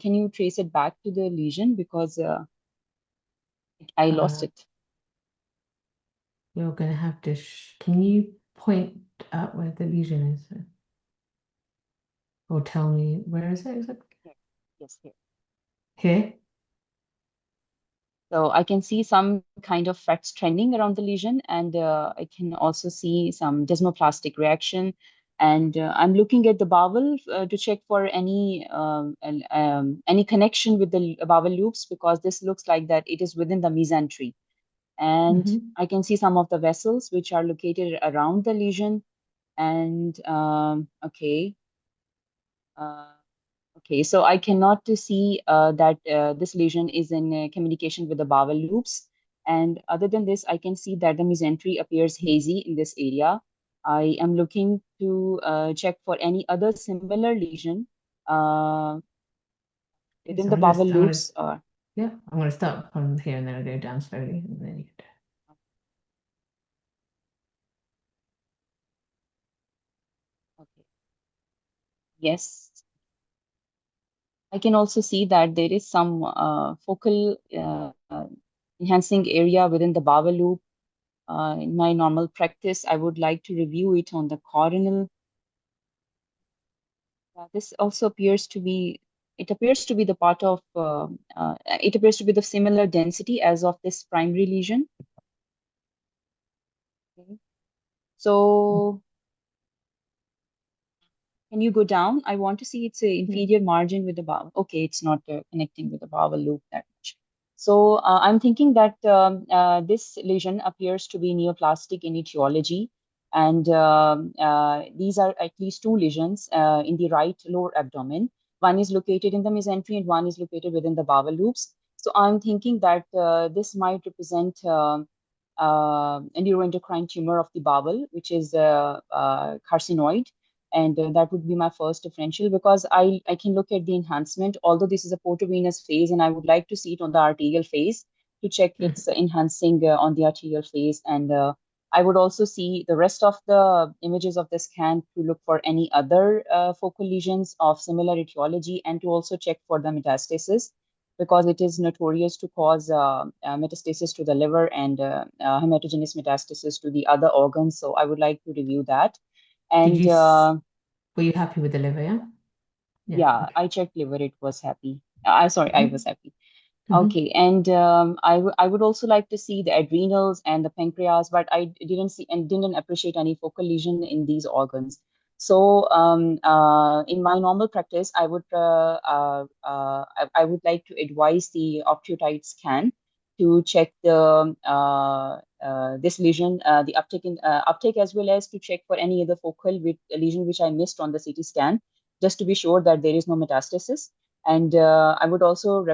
Can you trace it back to the lesion because I lost Uh, it? you're gonna have to. Can you point out where the lesion is, or tell me where is it? Is it Here. Yes, here. here? So I can see some kind of fats trending around the lesion, and I can also see some desmoplastic reaction. And I'm looking at the bowel to check for any connection with the bowel loops because this looks like that it is within the mesentery. And Mm-hmm. I can see some of the vessels which are located around the lesion. And okay. Uh, Okay, so I cannot to see that this lesion is in communication with the bowel loops. And other than this, I can see that the mesentery appears hazy in this area. I am looking to check for any other similar lesion uh, Okay, within so the bowel loops. Yeah, I'm gonna start from here, and then I'll go down slowly, and then you can. Okay. Yes, I can also see that there is some focal enhancing area within the bowel loop. In my normal practice, I would like to review it on the coronal. This also appears to be, it appears to be the part of, it appears to be the similar density as of this primary lesion. Okay. So can you go down? I want to see its inferior margin with the bowel. Okay, it's not connecting with the bowel loop that much. So I'm thinking that this lesion appears to be neoplastic in etiology. And these are at least two lesions in the right lower abdomen. One is located in the mesentery and one is located within the bowel loops. So I'm thinking that this might represent a neuroendocrine tumor of the bowel, which is carcinoid. And that would be my first differential because I can look at the enhancement, although this is a portovenous phase, and I would like to see it on the arterial phase to check its enhancing on the arterial phase. And I would also see the rest of the images of the scan to look for any other focal lesions of similar etiology and to also check for the metastasis because it is notorious to cause metastasis to the liver and hematogenous metastasis to the other organs. So I would like to review that. Did And you? Were you happy with the liver? Yeah. Yeah. yeah, Okay. I checked liver. It was happy. Sorry, I was happy. Mm-hmm. Okay, and I would also like to see the adrenals and the pancreas, but I didn't see and didn't appreciate any focal lesion in these organs. So in my normal practice, I would like to advise the optiotype scan to check the this lesion, the uptake as well as to check for any other focal with lesion which I missed on the CT scan, just to be sure that there is no metastasis. And I would also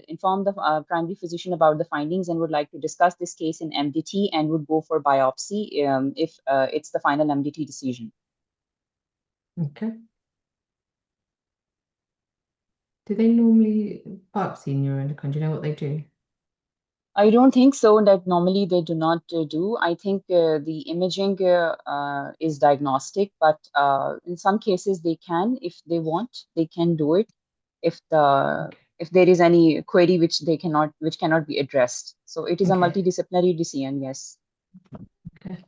inform the primary physician about the findings and would like to discuss this case in MDT and would go for biopsy if it's the final MDT decision. Okay. Do they normally biopsy neuroendocrine? Do you know what they do? I don't think so, that normally they do not do. I think the imaging is diagnostic, but in some cases they can, if they want, they can do it Okay. if there is any query which cannot be addressed. So it is a Okay. multidisciplinary decision, yes. Okay.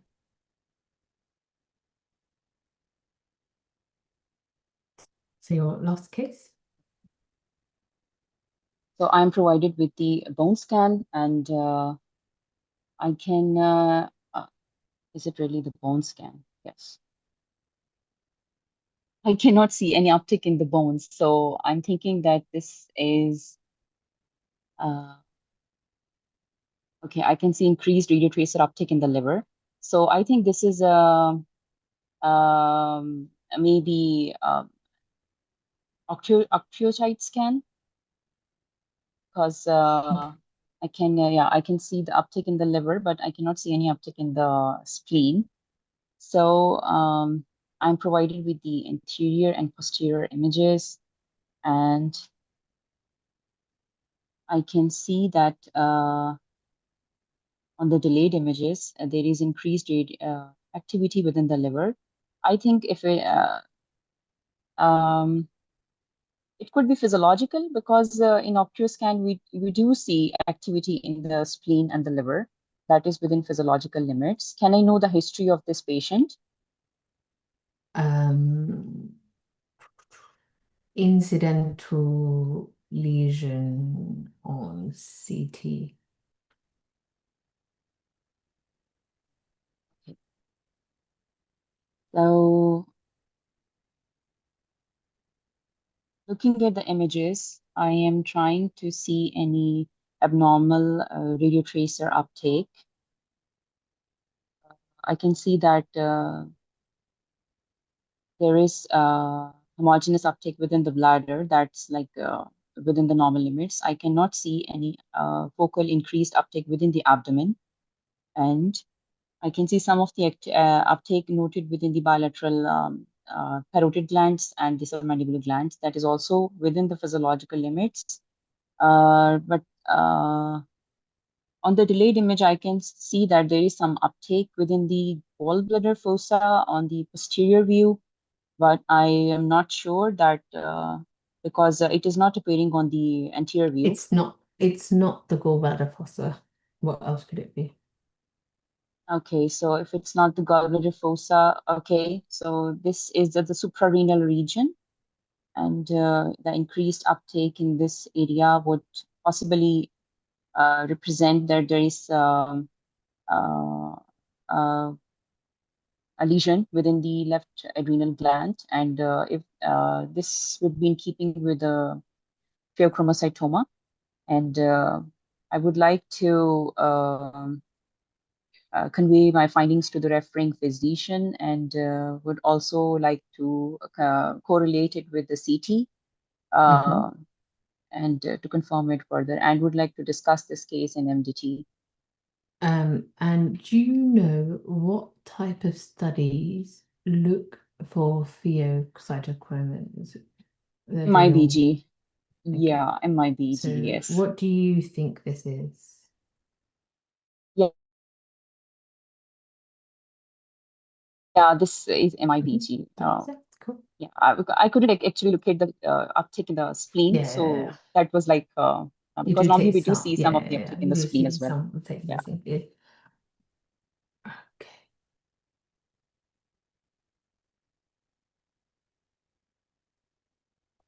So your last case? So I'm provided with the bone scan, and I can, is it really the bone scan? Yes. I cannot see any uptick in the bones. So I'm thinking that this is, uh, okay, I can see increased radiotracer uptick in the liver. So I think this is maybe octreotide scan, because Okay. I can see the uptick in the liver, but I cannot see any uptick in the spleen. So I'm provided with the anterior and posterior images, and I can see that on the delayed images, there is increased activity within the liver. I think if um, it could be physiological, because in octreoscan we do see activity in the spleen and the liver that is within physiological limits. Can I know the history of this patient? Incidental lesion on CT. So looking at the images, I am trying to see any abnormal radiotracer uptake. I can see that there is homogeneous uptake within the bladder that's like within the normal limits. I cannot see any focal increased uptake within the abdomen, and I can see some of the uptake noted within the bilateral parotid glands and the submandibular glands. That is also within the physiological limits. But on the delayed image, I can see that there is some uptake within the gallbladder fossa on the posterior view, but I am not sure that because it is not appearing on the anterior view. It's not the gallbladder fossa. What else could it be? Okay, so if it's not the gallbladder fossa, okay, so this is the suprarenal region, and the increased uptake in this area would possibly represent that there is uh, uh, a lesion within the left adrenal gland, and if this would be in keeping with the pheochromocytoma, and I would like to convey my findings to the referring physician, and would also like to correlate it with the CT Mhm. and to confirm it further, and would like to discuss this case in MDT. And do you know what type of studies look for pheocytochromes? They're doing all. MIBG, Okay. yeah, MIBG, So yes. what do you think this is? Yeah, yeah, this is Mhm. MIBG. That's cool. Yeah, I couldn't actually locate the uptick in the spleen, Yeah. so that was like You because do normally take we do some. see some of the Yeah. uptick in You the do spleen see as well. some take Yeah. missing. Yeah. Okay.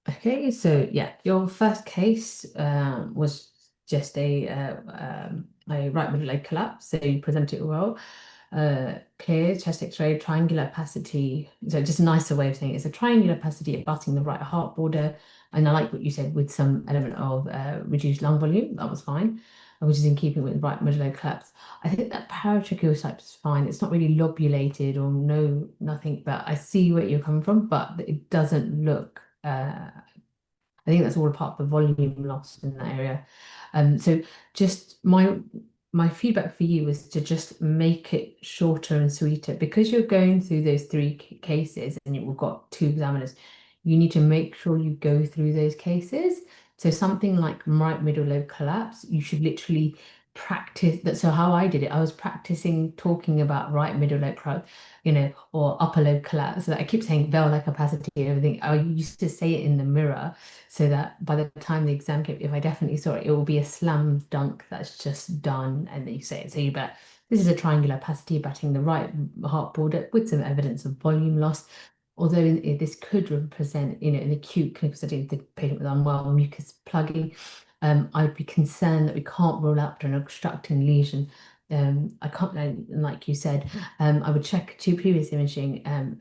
Okay, so yeah, your first case was just a right middle leg collapse. So you presented it well. Clear chest X-ray, triangular opacity. So just a nicer way of saying it is a triangular opacity abutting the right heart border. And I like what you said with some element of reduced lung volume. That was fine, which is in keeping with right middle leg collapse. I think that paratracheal type is fine. It's not really lobulated or nothing, but I see where you're coming from, but it doesn't look I think that's all a part of the volume loss in that area. So just my feedback for you was to just make it shorter and sweeter because you're going through those three cases and we've got two examiners. You need to make sure you go through those cases. So something like right middle lobe collapse, you should literally practice that. So how I did it, I was practicing talking about right middle lobe collapse, or upper lobe collapse. So that I keep saying valvular capacity and everything. I used to say it in the mirror so that by the time the exam came, if I definitely saw it, it will be a slam dunk that's just done, and then you say it. So you bet this is a triangular opacity batting the right heart border with some evidence of volume loss. Although this could represent, an acute clinical study of the patient with unwell mucus plugging, I'd be concerned that we can't rule out an obstructing lesion. I can't, like you said, I would check two previous imaging,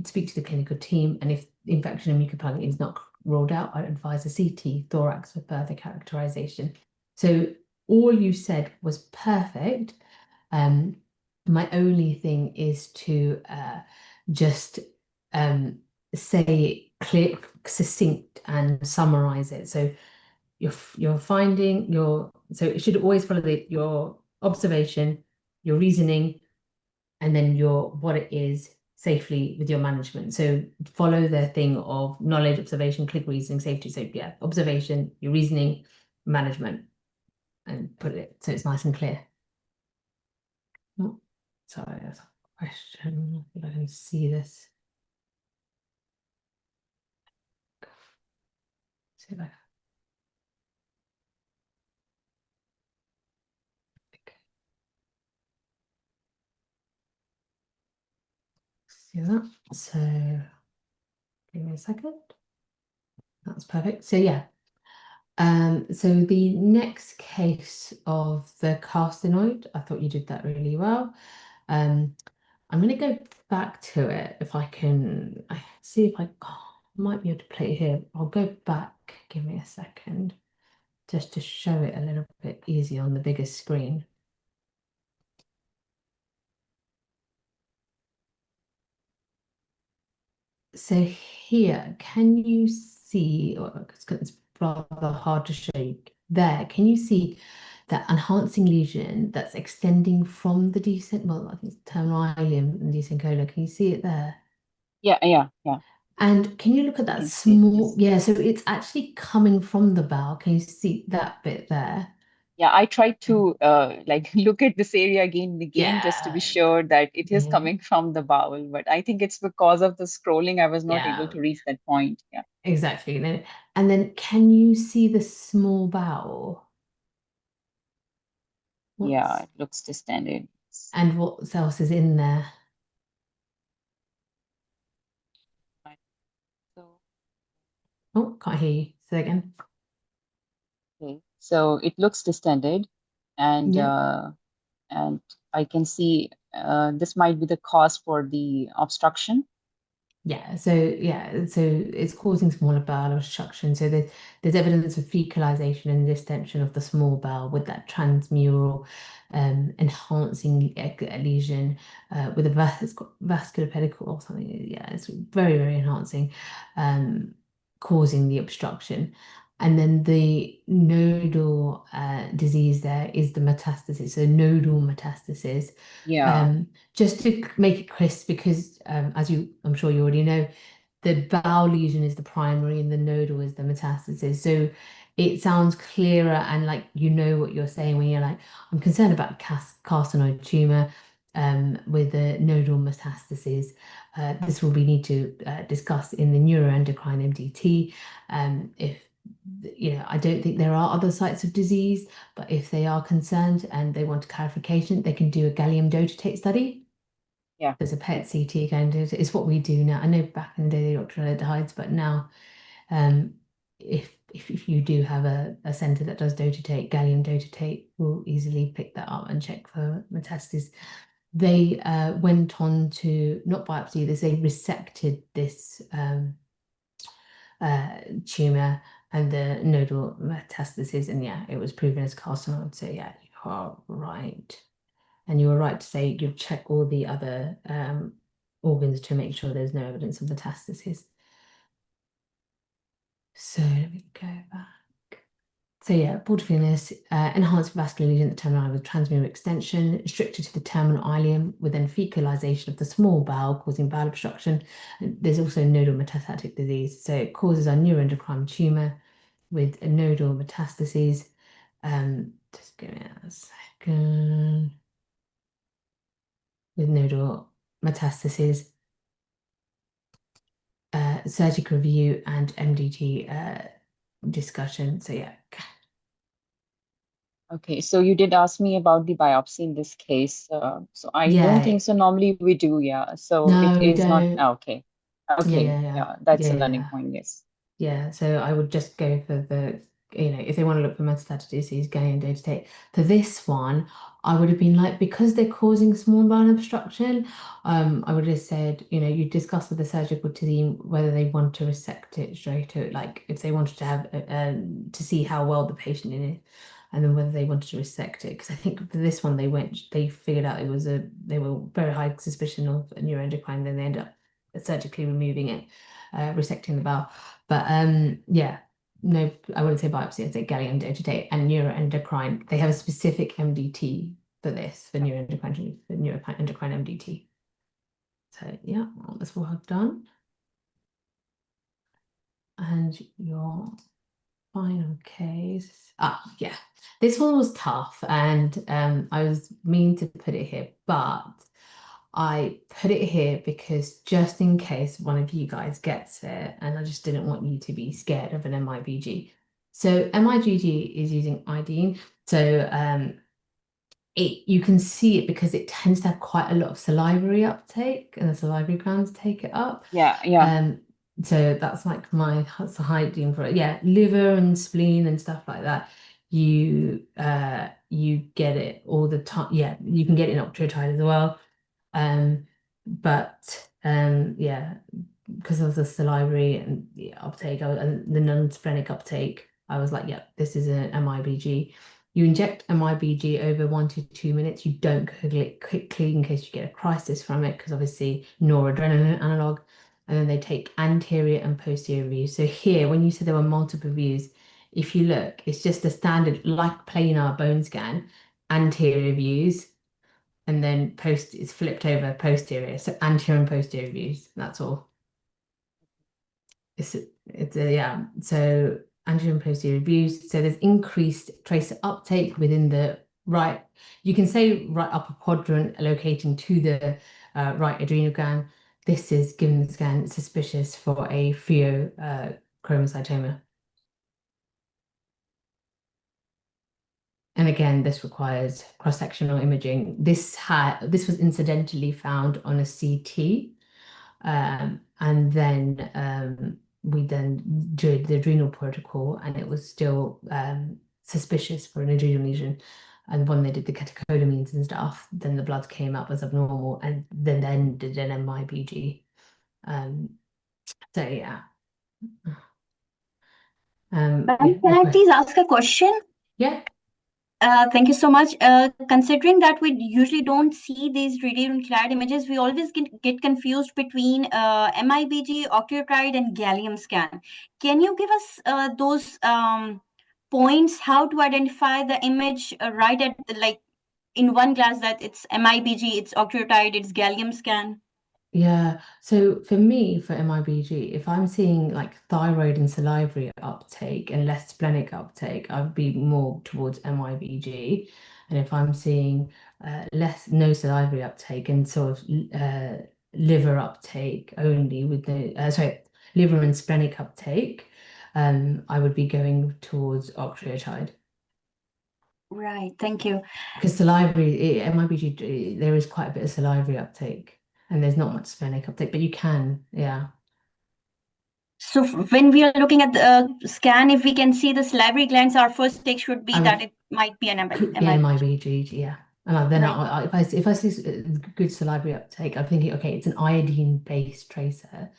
speak to the clinical team, and if infection and mucus plugging is not ruled out, I'd advise a CT thorax for further characterization. So all you said was perfect. My only thing is to just say clear, succinct, and summarize it. So you're finding so it should always follow your observation, your reasoning, and then your what it is safely with your management. So follow the thing of knowledge, observation, clinical reasoning, safety. So yeah, observation, your reasoning, management, and put it so it's nice and clear. Oh, sorry, that's a question. If I can see this. See if I see that. So give me a second. That's perfect. So yeah. So the next case of the carcinoid, I thought you did that really well. I'm going to go back to it if I can. I see if I might be able to play it here. I'll go back. Give me a second, just to show it a little bit easier on the bigger screen. So here, can you see, or it's rather hard to show you there, can you see that enhancing lesion that's extending from the decent, well, I think it's terminal ileum and decent colon. Can you see it there? Yeah. And can you look at I that can see it, small, yes. yeah, so it's actually coming from the bowel. Can you see that bit there? Yeah, I tried to look at this area again and again just to be Yeah, sure that it is yeah, coming from the bowel, but I think it's because of the scrolling I was not able yeah, to reach that point. Yeah. exactly. And then can you see the small bowel? Yeah, What's it looks distended. and what else is in there? Right. So, Oh, can't hear you. Say again. okay. So it looks distended, and Yeah. and I can see this might be the cause for the obstruction. Yeah, so it's causing smaller bowel obstruction. So there's evidence of fecalization and distension of the small bowel with that transmural enhancing lesion with a it's got vascular pedicle or something. Yeah, it's very, very enhancing, causing the obstruction. And then the nodal disease there is the metastasis, so nodal metastasis. Yeah, Just to make it crisp, because as I'm sure you already know, the bowel lesion is the primary and the nodal is the metastasis. So it sounds clearer and like you know what you're saying when you're like, I'm concerned about carcinoid tumor with the nodal metastases. This will be need to discuss in the neuroendocrine MDT. If I don't think there are other sites of disease, but if they are concerned and they want clarification, they can do a gallium dotatate study. yeah, There's a PET CT gallium dotatate. It's what we do now. I know back in the day they looked at hides, but now, um, if you do have a center that does dotatate, gallium dotatate will easily pick that up and check for metastasis. They went on to not biopsy this, they resected this tumor and the nodal metastasis, and yeah, it was proven as carcinoid. So yeah, you are right. And you were right to say you'd check all the other organs to make sure there's no evidence of metastasis. So let me go back. So yeah, portovenous enhanced vascular lesion at the terminal with transmural extension, restricted to the terminal ileum with then fecalization of the small bowel causing bowel obstruction. And there's also nodal metastatic disease. So it causes a neuroendocrine tumor with a nodal metastases. Just give me a second. With nodal metastases, surgical review and MDT discussion. So yeah. Okay, so you did ask me about the biopsy in this case. So I don't Yeah. think so. Normally we do, yeah. So No, it we is not, don't. okay. Okay, yeah, that's a learning Yeah. point, yes. Yeah, so I would just go for the, if they want to look for metastatic disease, gallium data. For this one, I would have been like, because they're causing small bowel obstruction, I would have said, you discuss with the surgical team whether they want to resect it straight away, like if they wanted to have, to see how well the patient is, and then whether they wanted to resect it. Because I think for this one, they figured out they were very high suspicion of a neuroendocrine, then they ended up surgically removing it, resecting the bowel. But yeah, no, I wouldn't say biopsy, I'd say gallium dotatate and neuroendocrine. They have a specific MDT for this, for neuroendocrine MDT. So yeah, well, that's what I've done. And your final case. Yeah. This one was tough, and I was mean to put it here, but I put it here because just in case one of you guys gets it, and I just didn't want you to be scared of an MIBG. So MIBG is using iodine. So you can see it because it tends to have quite a lot of salivary uptake, and the salivary glands take it up. Yeah, yeah. So that's like that's the iodine for it. Yeah, liver and spleen and stuff like that. You get it all the time. Yeah, you can get it in octreotide as well. But yeah, because of the salivary and the uptake and the non-splenic uptake, I was like, yeah, this is an MIBG. You inject MIBG over 1 to 2 minutes. You don't Google it quickly in case you get a crisis from it, because obviously noradrenaline analog. And then they take anterior and posterior views. So here, when you said there were multiple views, if you look, it's just a standard, like planar bone scan, anterior views, and then post is flipped over posterior. So anterior and posterior views. That's all. Yeah. So anterior and posterior views. So there's increased tracer uptake within the right. You can say right upper quadrant, locating to the right adrenal gland. This is, given the scan, suspicious for a pheochromocytoma. And again, this requires cross-sectional imaging. This was incidentally found on a CT, and then we then did the adrenal protocol, and it was still suspicious for an adrenal lesion. And when they did the catecholamines and stuff, then the blood came up as abnormal, and then did an MIBG. So yeah. Can Yeah. I please ask a question? Yeah. Thank you so much. Considering that we usually don't see these radionuclide images, we always get confused between MIBG, octreotide, and gallium scan. Can you give us those points, how to identify the image right at like in one glass, that it's MIBG, it's octreotide, it's gallium scan? Yeah, so for me, for MIBG, if I'm seeing like thyroid and salivary uptake and less splenic uptake, I'd be more towards MIBG. And if I'm seeing no salivary uptake and sort of liver uptake only with liver and splenic uptake, I would be going towards octreotide. Right, thank you. Because salivary, MIBG, there is quite a bit of salivary uptake. And there's not much splenic uptake, but you can, yeah. So when we are looking at the scan, if we can see the salivary glands, our first take should be that it might be an MIBG, yeah. And then Right. if I see good salivary uptake, I'm thinking, okay, it's an iodine-based tracer.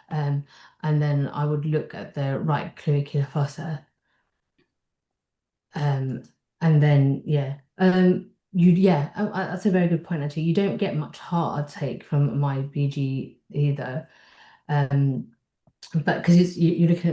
And then I would look at the right clavicular fossa. And then, yeah. That's a very good point, actually. You don't get much heart uptake from MIBG either. But because you're looking at